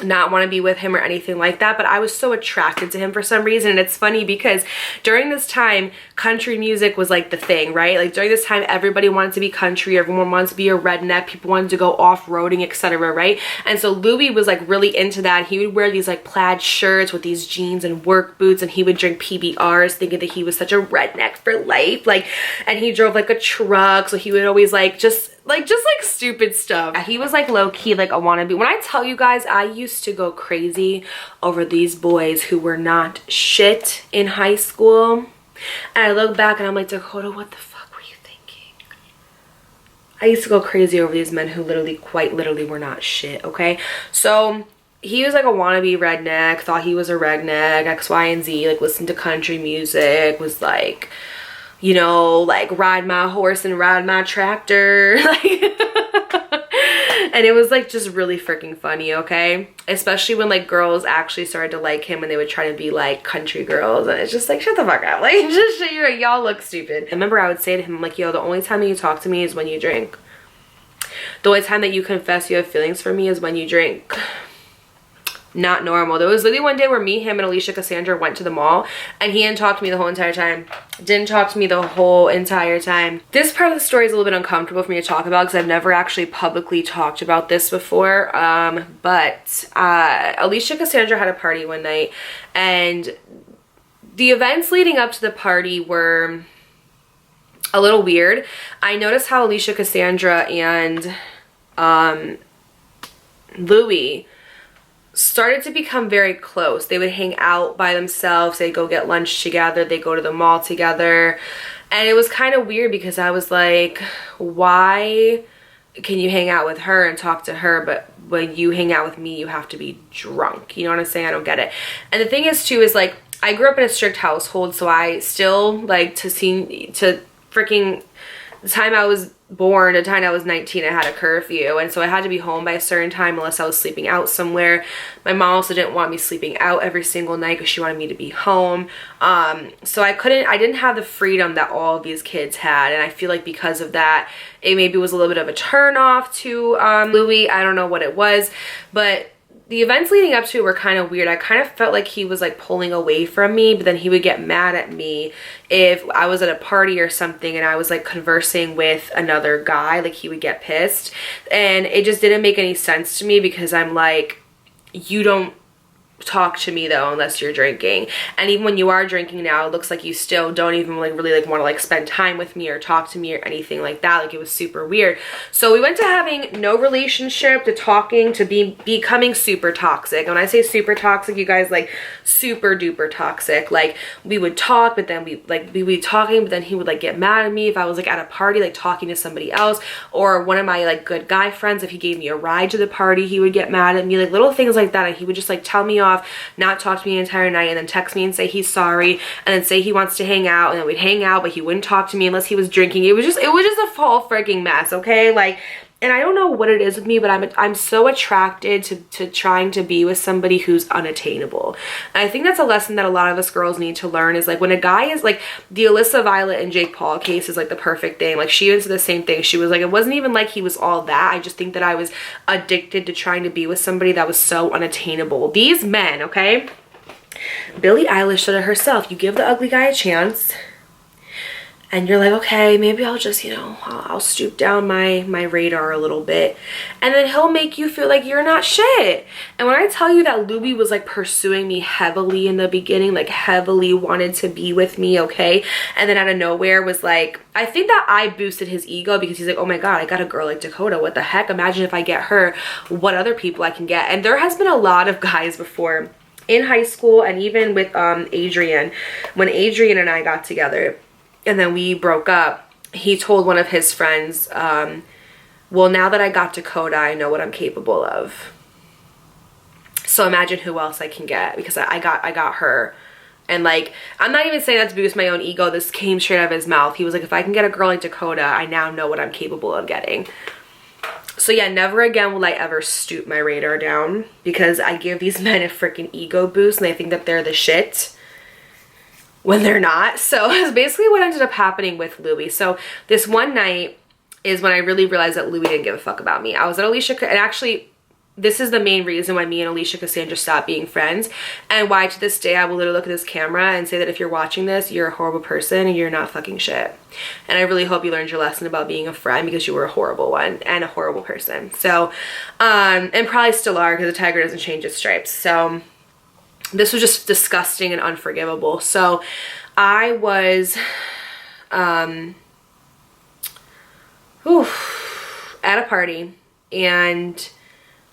not want to be with him or anything like that. But I was so attracted to him for some reason. And it's funny because during this time, country music was like the thing, right? Like during this time, everybody wanted to be country, everyone wanted to be a redneck, people wanted to go off-roading, etc., right? And so Louis was like really into that. He would wear these like plaid shirts with these jeans and work boots, and he would drink PBRs thinking that he was such a redneck for life. Like, and he drove like a truck, so he would always like just stupid stuff. He was like low-key like a wannabe. When I tell you guys, I used to go crazy over these boys who were not shit in high school. And I look back and I'm like, Dakota, what the fuck were you thinking? I used to go crazy over these men who literally, quite literally, were not shit, okay? So he was like a wannabe redneck, thought he was a redneck, X, Y, and Z, like listened to country music, was like, you know, like ride my horse and ride my tractor. Like, and it was like just really freaking funny, okay? Especially when like girls actually started to like him and they would try to be like country girls, and it's just like, shut the fuck up. Like, just y'all look stupid. I remember I would say to him, like, yo, the only time that you talk to me is when you drink. The only time that you confess you have feelings for me is when you drink. Not normal. There was literally one day where me, him, and Alicia Cassandra went to the mall, and he didn't talk to me the whole entire time. Didn't talk to me the whole entire time. This part of the story is a little bit uncomfortable for me to talk about because I've never actually publicly talked about this before. But Alicia Cassandra had a party one night, and the events leading up to the party were a little weird. I noticed how Alicia Cassandra and Louis started to become very close. They would hang out by themselves, they'd go get lunch together, they'd go to the mall together, and it was kind of weird because I was like, why can you hang out with her and talk to her, but when you hang out with me you have to be drunk? You know what I'm saying? I don't get it. And the thing is too is like, I grew up in a strict household, so I still like to freaking, the time I was born, the time I was 19, I had a curfew, and so I had to be home by a certain time unless I was sleeping out somewhere. My mom also didn't want me sleeping out every single night because she wanted me to be home. So I didn't have the freedom that all of these kids had, and I feel like because of that, it maybe was a little bit of a turn off to Louis. I don't know what it was, but the events leading up to it were kind of weird. I kind of felt like he was like pulling away from me, but then he would get mad at me if I was at a party or something and I was like conversing with another guy. Like, he would get pissed, and it just didn't make any sense to me because I'm like, you don't talk to me though unless you're drinking, and even when you are drinking now, it looks like you still don't even like really like want to like spend time with me or talk to me or anything like that. Like, it was super weird. So we went to having no relationship to talking to becoming super toxic. And when I say super toxic, you guys, like super duper toxic. Like, we would talk, but then we would be talking, but then he would like get mad at me if I was like at a party like talking to somebody else, or one of my like good guy friends, if he gave me a ride to the party, he would get mad at me, like little things like that. And he would just like tell me off, not talk to me the entire night, and then text me and say he's sorry, and then say he wants to hang out, and then we'd hang out, but he wouldn't talk to me unless he was drinking. It was just a full freaking mess, okay? Like, and I don't know what it is with me, but I'm so attracted to trying to be with somebody who's unattainable. And I think that's a lesson that a lot of us girls need to learn, is like, when a guy is like, the Alyssa Violet and Jake Paul case is like the perfect thing. Like, she even said the same thing. She was like, it wasn't even like he was all that. I just think that I was addicted to trying to be with somebody that was so unattainable. These men, okay? Billie Eilish said it herself. You give the ugly guy a chance, and you're like, okay, maybe I'll just, you know, I'll stoop down my radar a little bit, and then he'll make you feel like you're not shit. And when I tell you that Louis was like pursuing me heavily in the beginning, like heavily wanted to be with me, okay, and then out of nowhere was like, I think that I boosted his ego, because he's like, oh my god, I got a girl like Dakota, what the heck, imagine if I get her, what other people I can get. And there has been a lot of guys before in high school, and even with Adrian, when Adrian and I got together and then we broke up, he told one of his friends, well, now that I got Dakota, I know what I'm capable of. So imagine who else I can get, because I got her. And like, I'm not even saying that to boost my own ego. This came straight out of his mouth. He was like, if I can get a girl like Dakota, I now know what I'm capable of getting. So yeah, never again will I ever stoop my radar down, because I give these men a freaking ego boost and they think that they're the shit when they're not. So it's basically what ended up happening with Louis. So this one night is when I really realized that Louis didn't give a fuck about me. I was at Alicia, and actually this is the main reason why me and Alicia Cassandra stopped being friends, and why to this day I will literally look at this camera and say that if you're watching this, you're a horrible person and you're not fucking shit. And I really hope you learned your lesson about being a friend, because you were a horrible one and a horrible person. So and probably still are, because a tiger doesn't change its stripes. So this was just disgusting and unforgivable. So I was at a party, and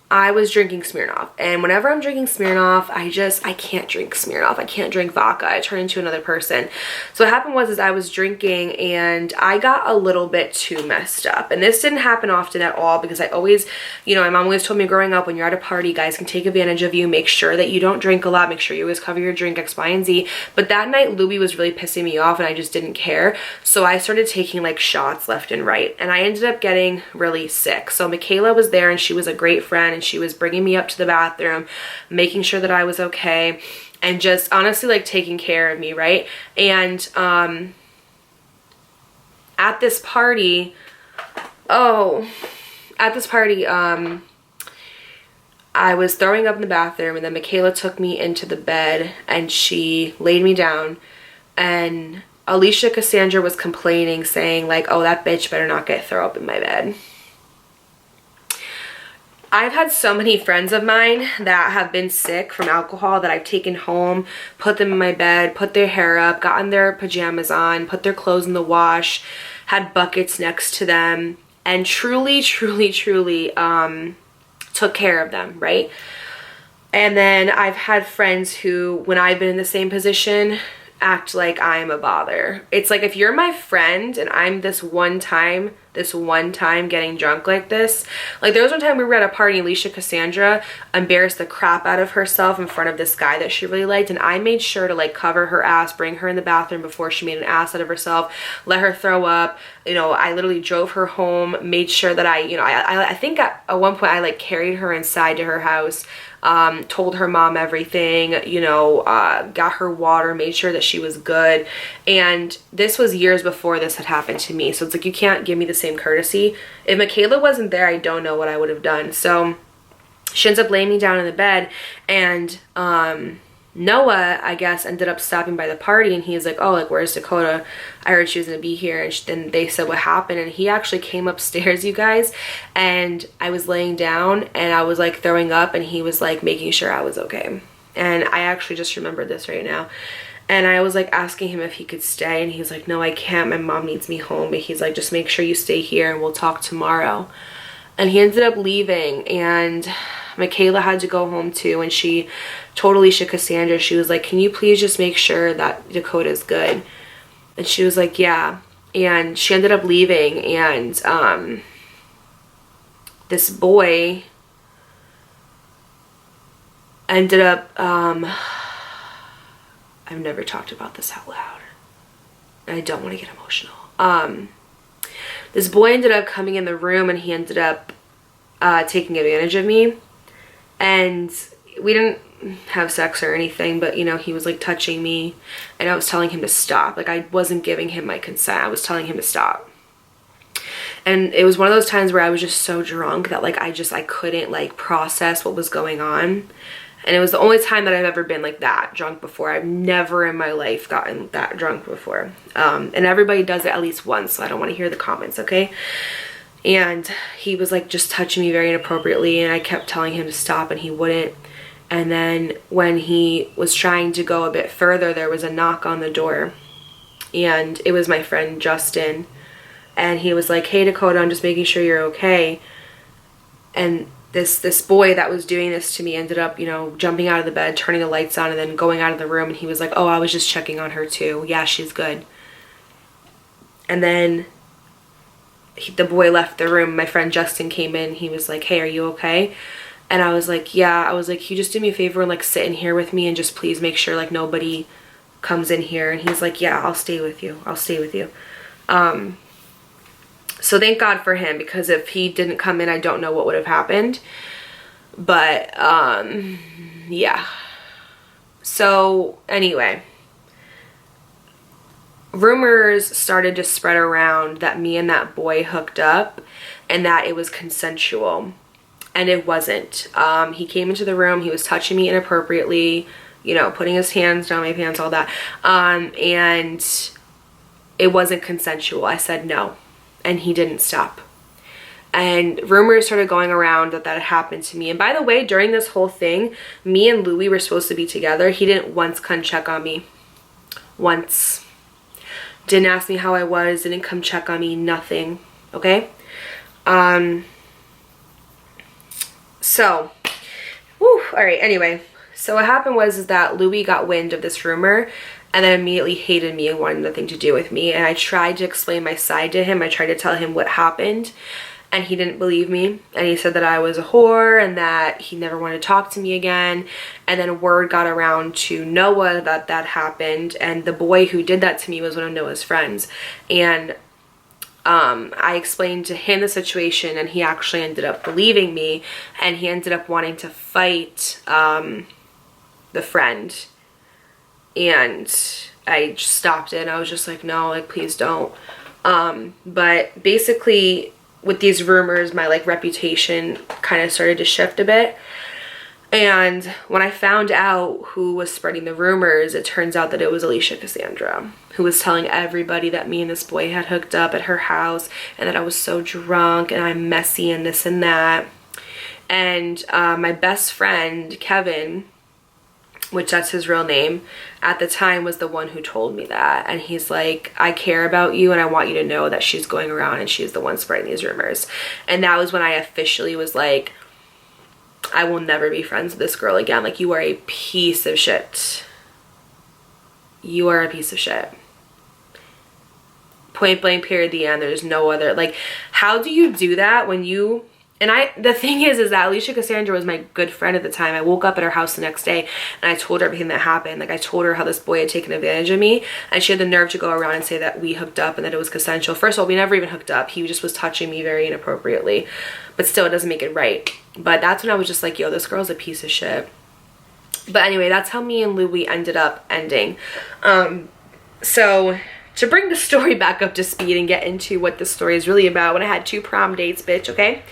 I was drinking Smirnoff, and whenever I'm drinking Smirnoff, I can't drink Smirnoff. I can't drink vodka. I turn into another person. So what happened was I was drinking, and I got a little bit too messed up. And this didn't happen often at all, because I always, you know, my mom always told me growing up, when you're at a party, guys can take advantage of you. Make sure that you don't drink a lot. Make sure you always cover your drink, X, Y, and Z. But that night, Louis was really pissing me off, and I just didn't care. So I started taking like shots left and right, and I ended up getting really sick. So Michaela was there, and she was a great friend, and she was bringing me up to the bathroom, making sure that I was okay, and just honestly like taking care of me, right? And at this party, I was throwing up in the bathroom, and then Michaela took me into the bed and she laid me down, and Alicia Cassandra was complaining, saying like, oh, that bitch better not get throw up in my bed. I've had so many friends of mine that have been sick from alcohol that I've taken home, put them in my bed, put their hair up, gotten their pajamas on, put their clothes in the wash, had buckets next to them, and truly took care of them, right? And then I've had friends who, when I've been in the same position, act like I'm a bother. It's like, if you're my friend and I'm this one time getting drunk like this. Like, there was one time we were at a party, Alicia Cassandra embarrassed the crap out of herself in front of this guy that she really liked, and I made sure to like cover her ass, bring her in the bathroom before she made an ass out of herself, let her throw up. You know, I literally drove her home, made sure that I think at one point I like carried her inside to her house, told her mom everything, you know, got her water, made sure that she was good. And this was years before this had happened to me. So it's like, you can't give me the same courtesy. If Michaela wasn't there, I don't know what I would have done. So she ends up laying me down in the bed, and Noah, I guess, ended up stopping by the party, and he's like, oh, like, where's Dakota? I heard she was gonna be here. And then they said what happened, and he actually came upstairs, you guys, and I was laying down and I was like throwing up, and he was like making sure I was okay. And I actually just remembered this right now. And I was like asking him if he could stay, and he's like, no, I can't, my mom needs me home. But he's like, just make sure you stay here and we'll talk tomorrow. And he ended up leaving, and Michaela had to go home too, and she told Alicia Cassandra, she was like, can you please just make sure that Dakota's good? And she was like, yeah. And she ended up leaving, and this boy ended up, I've never talked about this out loud, and I don't want to get emotional. This boy ended up coming in the room, and he ended up taking advantage of me. And we didn't have sex or anything, but, you know, he was like touching me, and I was telling him to stop. Like, I wasn't giving him my consent. I was telling him to stop. And it was one of those times where I was just so drunk that like I couldn't like process what was going on. And it was the only time that I've ever been like that drunk before. I've never in my life gotten that drunk before. And everybody does it at least once, so I don't want to hear the comments, okay? And he was like just touching me very inappropriately, and I kept telling him to stop and he wouldn't. And then when he was trying to go a bit further, there was a knock on the door, and it was my friend Justin. And he was like, "Hey Dakota, I'm just making sure you're okay." And this boy that was doing this to me ended up, you know, jumping out of the bed, turning the lights on, and then going out of the room. And he was like, "Oh, I was just checking on her too. Yeah, she's good." And then the boy left the room. My friend Justin came in. He was like, "Hey, are you okay?" And I was like, "Yeah." I was like, "Can you just do me a favor and like sit in here with me and just please make sure like nobody comes in here?" And he's like, "Yeah, I'll stay with you. I'll stay with you." So thank God for him, because if he didn't come in, I don't know what would have happened. But yeah. So anyway, rumors started to spread around that me and that boy hooked up and that it was consensual. And it wasn't. He came into the room, he was touching me inappropriately, you know, putting his hands down my pants, all that. And it wasn't consensual. I said no, and he didn't stop. And rumors started going around that that had happened to me. And by the way, during this whole thing, me and Louis were supposed to be together. He didn't once come check on me. Once. Didn't ask me how I was, didn't come check on me, nothing. Okay? So, whew, all right, anyway. So what happened was is that Louis got wind of this rumor and then immediately hated me and wanted nothing to do with me. And I tried to explain my side to him. I tried to tell him what happened, and he didn't believe me. And he said that I was a whore and that he never wanted to talk to me again. And then word got around to Noah that that happened. And the boy who did that to me was one of Noah's friends. And I explained to him the situation, and he actually ended up believing me, and he ended up wanting to fight the friend. And I just stopped it, and I was just like, no, like, please don't. But basically with these rumors, my like reputation kind of started to shift a bit. And when I found out who was spreading the rumors, it turns out that it was Alicia Cassandra, who was telling everybody that me and this boy had hooked up at her house, and that I was so drunk and I'm messy and this and that. And my best friend, Kevin, which that's his real name, at the time was the one who told me that. And he's like, I care about you and I want you to know that she's going around and she's the one spreading these rumors. And that was when I officially was like, I will never be friends with this girl again. Like, you are a piece of shit. You are a piece of shit. Point blank, period, the end. There's no other, like, how do you do that when you, and the thing is that Alicia Cassandra was my good friend at the time. I woke up at her house the next day and I told her everything that happened. Like, I told her how this boy had taken advantage of me, and she had the nerve to go around and say that we hooked up and that it was consensual. First of all, we never even hooked up. He just was touching me very inappropriately, but still, it doesn't make it right. But that's when I was just like, yo, this girl's a piece of shit. But anyway, that's how me and Louis ended up ending. So to bring the story back up to speed and get into what this story is really about, when I had 2 prom dates, bitch, okay?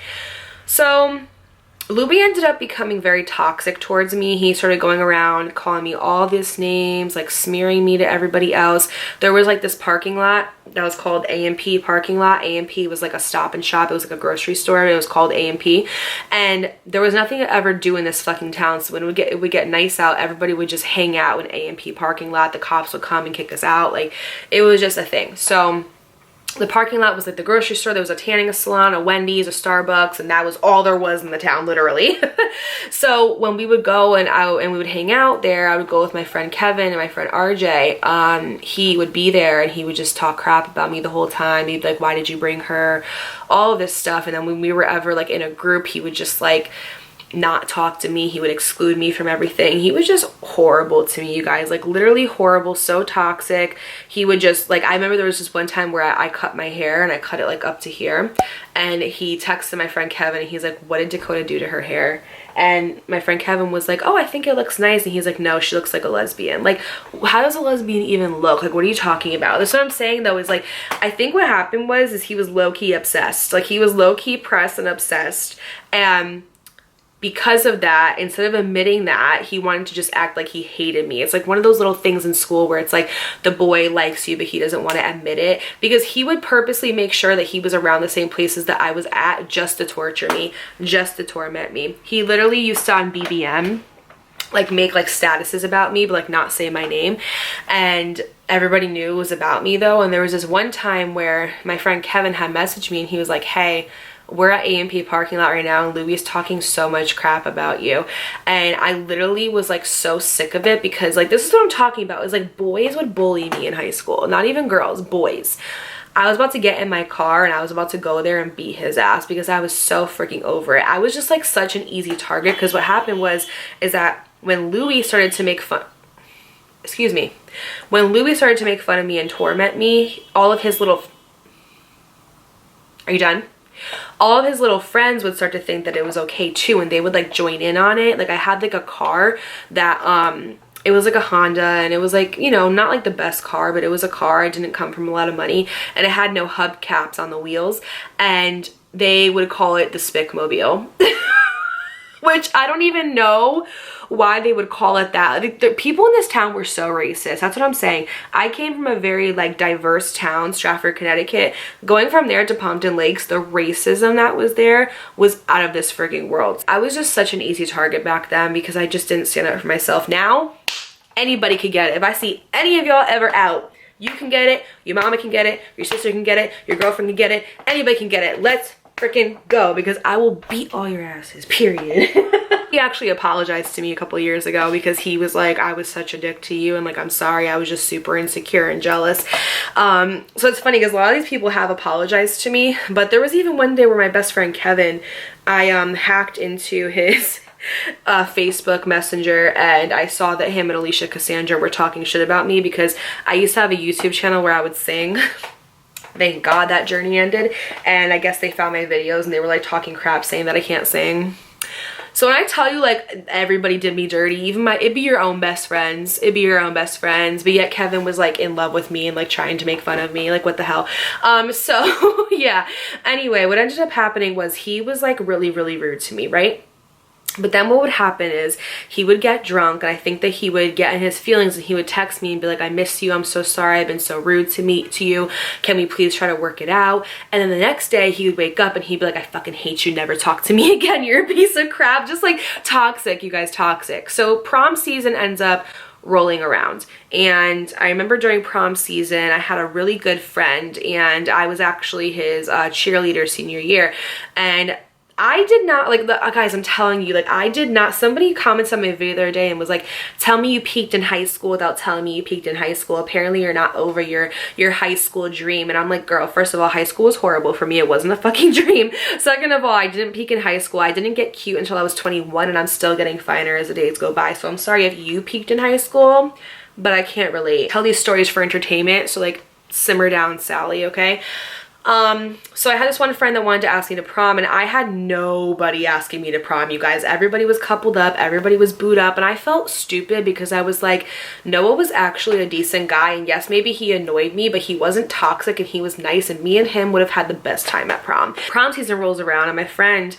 So Louis ended up becoming very toxic towards me. He started going around calling me all these names, like smearing me to everybody else. There was like this parking lot that was called A&P parking lot. A&P was like a stop and shop. It was like a grocery store. It was called A&P. And there was nothing to ever do in this fucking town. So when it would get nice out, everybody would just hang out in A&P parking lot. The cops would come and kick us out. Like, it was just a thing. So the parking lot was like the grocery store. There was a tanning salon, a Wendy's, a Starbucks, and that was all there was in the town, literally. So when we would go and we would hang out there, I would go with my friend Kevin and my friend RJ. He would be there and he would just talk crap about me the whole time. He'd be like, why did you bring her? All of this stuff. And then when we were ever like in a group, he would just like not talk to me. He would exclude me from everything. He was just horrible to me, you guys, like literally horrible, so toxic. He would just like, I remember there was just one time where I cut my hair and I cut it like up to here, and he texted my friend Kevin and he's like, what did Dakota do to her hair? And my friend Kevin was like, oh, I think it looks nice. And he's like, no, she looks like a lesbian. Like, how does a lesbian even look? Like, what are you talking about? That's what I'm saying though, is like, I think what happened is he was low-key obsessed. Like, he was low-key pressed and obsessed, and because of that, instead of admitting that, he wanted to just act like he hated me. It's like one of those little things in school where it's like the boy likes you, but he doesn't want to admit it, because he would purposely make sure that he was around the same places that I was at just to torture me, just to torment me. He literally used to, on BBM, like make like statuses about me, but like not say my name, and everybody knew it was about me though. And there was this one time where my friend Kevin had messaged me and he was like, hey, we're at A&P parking lot right now and Louis is talking so much crap about you. And I literally was like so sick of it, because like this is what I'm talking about, is like boys would bully me in high school, not even girls, boys. I was about to get in my car and I was about to go there and beat his ass because I was so freaking over it. I was just like such an easy target, because what happened is that when Louis started to make fun, when Louis started to make fun of me and torment me, all of his little, are you done? All of his little friends would start to think that it was okay too, and they would like join in on it. Like I had like a car that it was like a Honda, and it was like, you know, not like the best car, but it was a car. It didn't come from a lot of money, and it had no hubcaps on the wheels, and they would call it the Spickmobile. Which I don't even know why they would call it that. The people in this town were so racist. That's what I'm saying. I came from a very like diverse town, Stratford, Connecticut. Going from there to Pompton Lakes, the racism that was there was out of this freaking world. I was just such an easy target back then because I just didn't stand up for myself. Now, anybody could get it. If I see any of y'all ever out, you can get it, your mama can get it, your sister can get it, your girlfriend can get it, anybody can get it. Let's freaking go, because I will beat all your asses, period. He actually apologized to me a couple years ago because he was like, I was such a dick to you, and like, I'm sorry, I was just super insecure and jealous. So it's funny because a lot of these people have apologized to me, but there was even one day where my best friend Kevin, I hacked into his Facebook Messenger, and I saw that him and Alicia Cassandra were talking shit about me because I used to have a YouTube channel where I would sing. Thank God that journey ended, and I guess they found my videos and they were like talking crap, saying that I can't sing. So when I tell you like everybody did me dirty, even it'd be your own best friends, but yet Kevin was like in love with me and like trying to make fun of me, like what the hell. So yeah, anyway, what ended up happening was he was like really rude to me, right? But then what would happen is he would get drunk, and I think that he would get in his feelings, and he would text me and be like, I miss you, I'm so sorry, I've been so rude to you, can we please try to work it out? And then the next day he would wake up and he'd be like, I fucking hate you, never talk to me again, you're a piece of crap. Just like toxic, you guys, toxic. So prom season ends up rolling around, and I remember during prom season I had a really good friend, and I was actually his cheerleader senior year, and I did not, like, guys, I'm telling you, like, I did not, somebody commented on my video the other day and was like, tell me you peaked in high school without telling me you peaked in high school. Apparently you're not over your high school dream. And I'm like, girl, first of all, high school was horrible for me. It wasn't a fucking dream. Second of all, I didn't peak in high school. I didn't get cute until I was 21, and I'm still getting finer as the days go by. So I'm sorry if you peaked in high school, but I can't relate. I tell these stories for entertainment, so like, simmer down, Sally, okay? So I had this one friend that wanted to ask me to prom, and I had nobody asking me to prom, you guys. Everybody was coupled up, everybody was booed up, and I felt stupid because I was like, Noah was actually a decent guy, and yes, maybe he annoyed me, but he wasn't toxic and he was nice, and me and him would have had the best time at prom. Prom season rolls around, and my friend,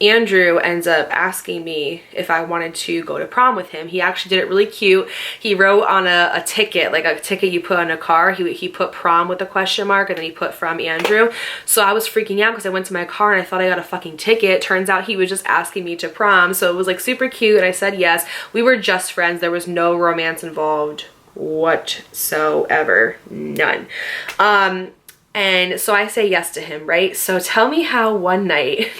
Andrew ends up asking me if I wanted to go to prom with him. He actually did it really cute. He wrote on a ticket, like a ticket you put on a car. He put prom with a question mark, and then he put from Andrew. So I was freaking out because I went to my car and I thought I got a fucking ticket. Turns out he was just asking me to prom. So it was like super cute, and I said yes. We were just friends. There was no romance involved whatsoever. None. And so I say yes to him, right? So tell me how one night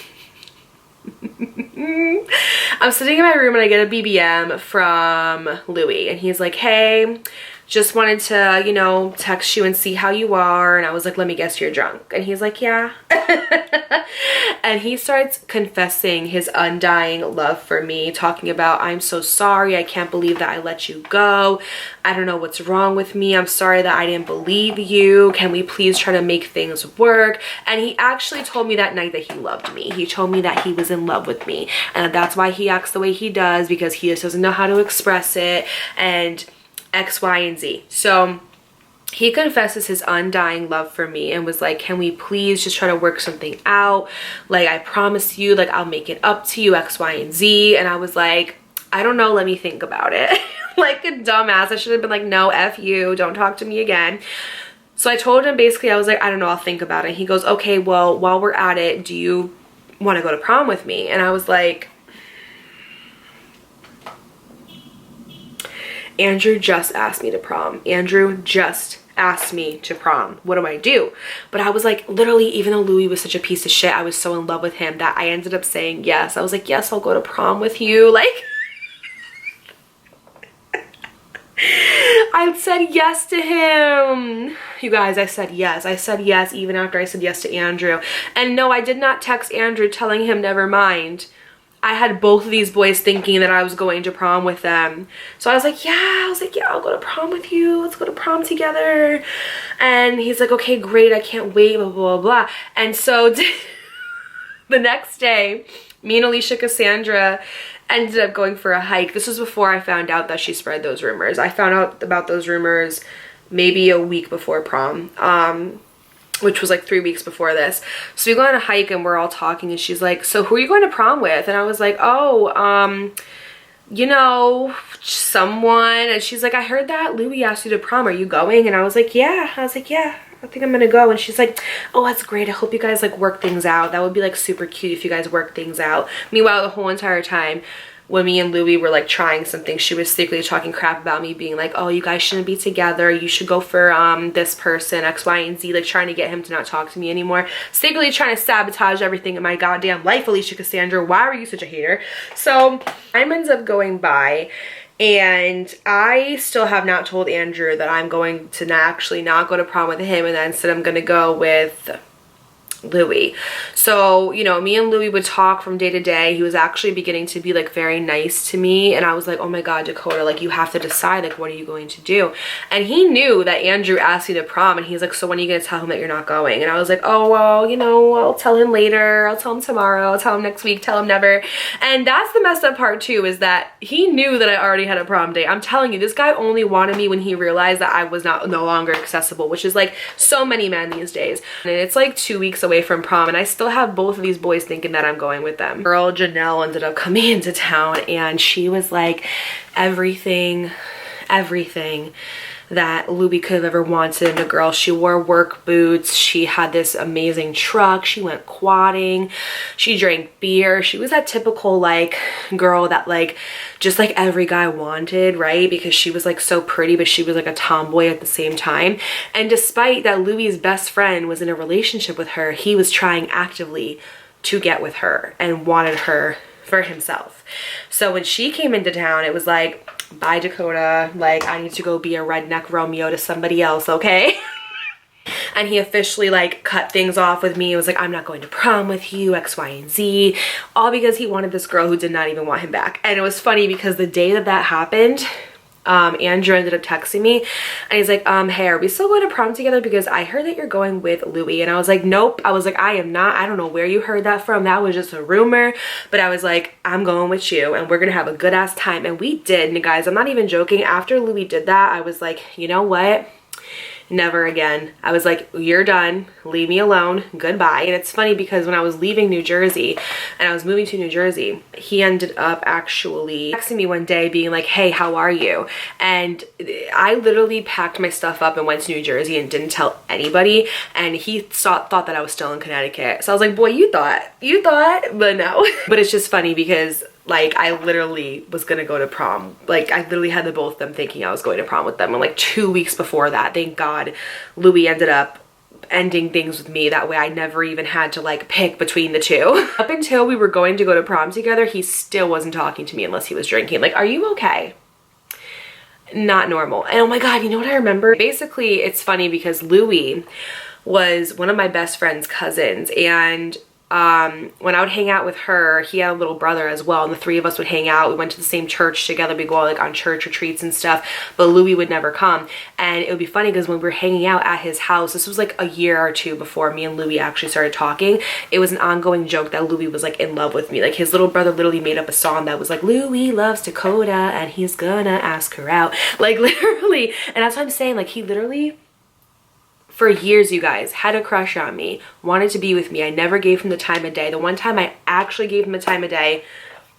I'm sitting in my room and I get a BBM from Louis, and he's like, hey, just wanted to, you know, text you and see how you are. And I was like, let me guess, you're drunk. And he's like, yeah. And he starts confessing his undying love for me, talking about, I'm so sorry, I can't believe that I let you go, I don't know what's wrong with me, I'm sorry that I didn't believe you, can we please try to make things work? And he actually told me that night that he loved me. He told me that he was in love with me, and that's why he acts the way he does, because he just doesn't know how to express it, and X, Y, and Z. So he confesses his undying love for me and was like, can we please just try to work something out? Like, I promise you, like, I'll make it up to you, X, Y, and Z. And I was like, I don't know, let me think about it. Like a dumbass. I should have been like, no, F you, don't talk to me again. So I told him basically, I was like, I don't know, I'll think about it. He goes, okay, well, while we're at it, do you want to go to prom with me? And I was like, Andrew just asked me to prom. Andrew just asked me to prom. What do I do? But I was like, literally, even though Louis was such a piece of shit, I was so in love with him that I ended up saying yes. I was like, yes, I'll go to prom with you. Like, I said yes to him. You guys, I said yes. I said yes even after I said yes to Andrew. And no, I did not text Andrew telling him never mind. I had both of these boys thinking that I was going to prom with them. So I was like, yeah, I'll go to prom with you. Let's go to prom together. And he's like, okay, great. I can't wait, blah, blah, blah. And so the next day, me and Alicia Cassandra ended up going for a hike. This was before I found out that she spread those rumors. I found out about those rumors maybe a week before prom. Which was like 3 weeks before this. So we go on a hike and we're all talking and she's like, so who are you going to prom with? And I was like, oh, you know, someone. And she's like, I heard that Louis asked you to prom. Are you going? And I was like, yeah. I was like, yeah, I think I'm gonna go. And she's like, oh, that's great. I hope you guys like work things out. That would be like super cute if you guys work things out. Meanwhile, the whole entire time, when me and Louis were like trying something, she was secretly talking crap about me, being like, oh, you guys shouldn't be together, you should go for this person, X, Y, and Z, like trying to get him to not talk to me anymore, secretly trying to sabotage everything in my goddamn life. Alicia Cassandra, why were you such a hater? So time ends up going by and I still have not told Andrew that I'm going to actually not go to prom with him, and then instead I'm gonna go with Louis. So, you know, me and Louis would talk from day to day. He was actually beginning to be like very nice to me, and I was like, oh my god, Dakota, like you have to decide, like what are you going to do? And he knew that Andrew asked me to prom, and he's like, so when are you gonna tell him that you're not going? And I was like, oh well, you know, I'll tell him later, I'll tell him tomorrow, I'll tell him next week, tell him never. And that's the messed up part too, is that he knew that I already had a prom date. I'm telling you, this guy only wanted me when he realized that I was no longer accessible, which is like so many men these days. And it's like 2 weeks away from prom and I still have both of these boys thinking that I'm going with them. Girl Janelle ended up coming into town and she was like everything that Louis could have ever wanted in a girl. She wore work boots, she had this amazing truck, she went quadding, she drank beer. She was that typical like girl that like just like every guy wanted, right? Because she was like so pretty, but she was like a tomboy at the same time. And despite that Louis's best friend was in a relationship with her, he was trying actively to get with her and wanted her for himself. So when she came into town, it was like, bye Dakota, like I need to go be a redneck Romeo to somebody else, okay? And he officially like cut things off with me. It was like, I'm not going to prom with you, X, Y, and Z, all because he wanted this girl who did not even want him back. And it was funny because the day that that happened, Andrew ended up texting me and he's like, hey, are we still going to prom together? Because I heard that you're going with Louis. And I was like, nope. I was like, I am not. I don't know where you heard that from. That was just a rumor. But I was like, I'm going with you and we're gonna have a good ass time. And we did. And guys, I'm not even joking. After Louis did that, I was like, you know what? Never again. I was like, you're done, leave me alone, goodbye. And it's funny because when I was leaving New Jersey and I was moving to New Jersey, he ended up actually texting me one day being like, hey, how are you? And I literally packed my stuff up and went to New Jersey and didn't tell anybody, and he thought that I was still in Connecticut. So I was like, boy, you thought, but no. But it's just funny because like I literally was gonna go to prom. Like I literally had the both of them thinking I was going to prom with them. And like 2 weeks before that, thank God, Louis ended up ending things with me. That way I never even had to like pick between the two. Up until we were going to go to prom together, he still wasn't talking to me unless he was drinking. Like, are you okay? Not normal. And oh my God, you know what I remember? Basically, it's funny because Louis was one of my best friend's cousins, and when I would hang out with her, he had a little brother as well, and the three of us would hang out. We went to the same church together. We go like on church retreats and stuff, but Louis would never come. And it would be funny because when we were hanging out at his house, this was like a year or two before me and Louis actually started talking, it was an ongoing joke that Louis was like in love with me. Like his little brother literally made up a song that was like, Louis loves Dakota and he's gonna ask her out, like literally. And that's what I'm saying, like he literally for years, you guys, had a crush on me, wanted to be with me. I never gave him the time of day. The one time I actually gave him the time of day,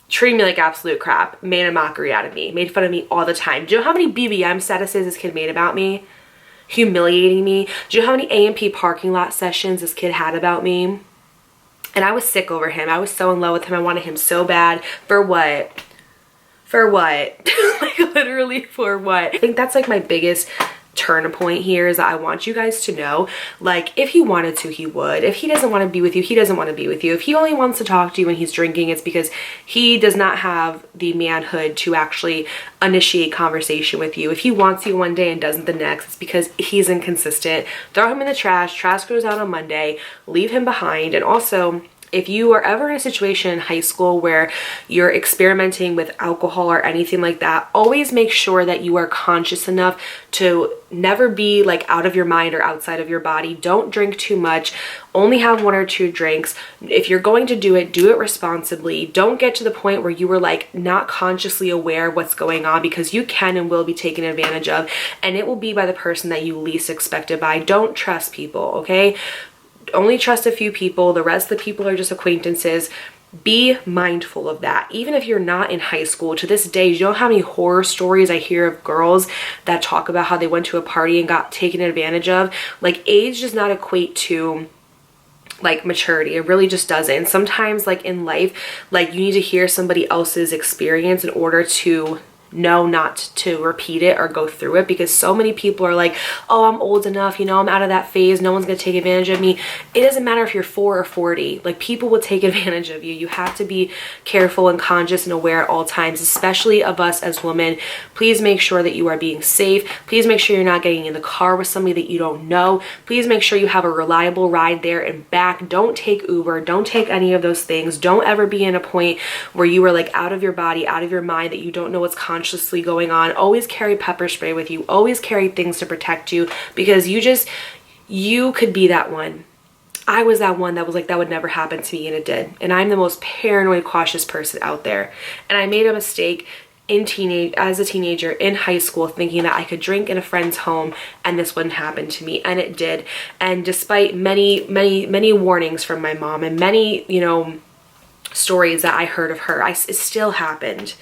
treated me like absolute crap, made a mockery out of me, made fun of me all the time. Do you know how many BBM statuses this kid made about me? Humiliating me. Do you know how many A&P parking lot sessions this kid had about me? And I was sick over him. I was so in love with him. I wanted him so bad. For what? For what? Like, literally for what? I think that's like my biggest turn point here, is that I want you guys to know, like, if he wanted to, he would. If he doesn't want to be with you, he doesn't want to be with you. If he only wants to talk to you when he's drinking, it's because he does not have the manhood to actually initiate conversation with you. If he wants you one day and doesn't the next, it's because he's inconsistent. Throw him in the trash. Trash goes out on Monday. Leave him behind. And also, if you are ever in a situation in high school where you're experimenting with alcohol or anything like that, always make sure that you are conscious enough to never be like out of your mind or outside of your body. Don't drink too much. Only have 1 or 2 drinks. If you're going to do it responsibly. Don't get to the point where you were like not consciously aware of what's going on, because you can and will be taken advantage of, and it will be by the person that you least expect it by. Don't trust people, okay? Only trust a few people. The rest of the people are just acquaintances. Be mindful of that. Even if you're not in high school, to this day, you know how many horror stories I hear of girls that talk about how they went to a party and got taken advantage of? Like, age does not equate to like maturity. It really just doesn't. Sometimes, like in life, like you need to hear somebody else's experience in order to know not to repeat it or go through it, because so many people are like, oh, I'm old enough, you know, I'm out of that phase, no one's gonna take advantage of me. It doesn't matter if you're 4 or 40, like people will take advantage of you. You have to be careful and conscious and aware at all times, especially of us as women. Please make sure that you are being safe. Please make sure you're not getting in the car with somebody that you don't know. Please make sure you have a reliable ride there and back. Don't take Uber, don't take any of those things. Don't ever be in a point where you are like out of your body, out of your mind, that you don't know what's consciously going on. Always carry pepper spray with you. Always carry things to protect you, because you could be that one. I was that one that was like, that would never happen to me, and it did. And I'm the most paranoid, cautious person out there. And I made a mistake as a teenager in high school, thinking that I could drink in a friend's home and this wouldn't happen to me, and it did. And despite many warnings from my mom and many, you know, stories that I heard of her, it still happened.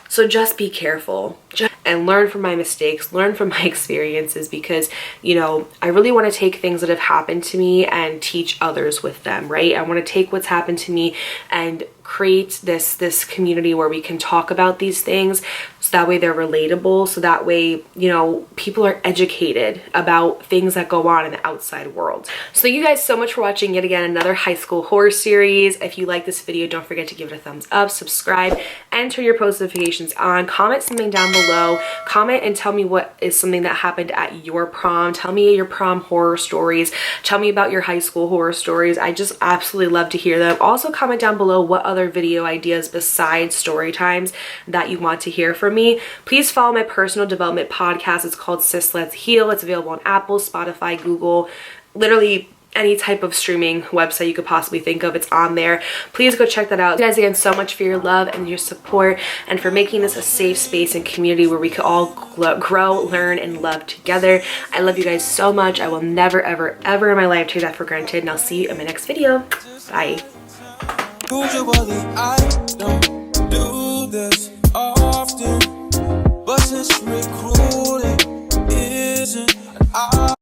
So just be careful and learn from my mistakes, learn from my experiences, because, you know, I really want to take things that have happened to me and teach others with them, right? I want to take what's happened to me and create this community where we can talk about these things, so that way they're relatable, so that way, you know, people are educated about things that go on in the outside world. So thank you guys so much for watching yet again another high school horror series. If you like this video, don't forget to give it a thumbs up, subscribe, and turn your post notifications on. Comment something down below. Comment and tell me what is something that happened at your prom. Tell me your prom horror stories. Tell me about your high school horror stories. I just absolutely love to hear them. Also comment down below what other video ideas besides story times that you want to hear from me. Please follow my personal development podcast. It's called Sis Let's Heal. It's available on Apple, Spotify, Google, literally any type of streaming website you could possibly think of. It's on there. Please go check that out. Thank you guys again so much for your love and your support, and for making this a safe space and community where we could all grow, learn, and love together. I love you guys so much. I will never, ever, ever in my life take that for granted, and I'll see you in my next video. Bye. Usually I don't do this often, but since recruiting isn't an option.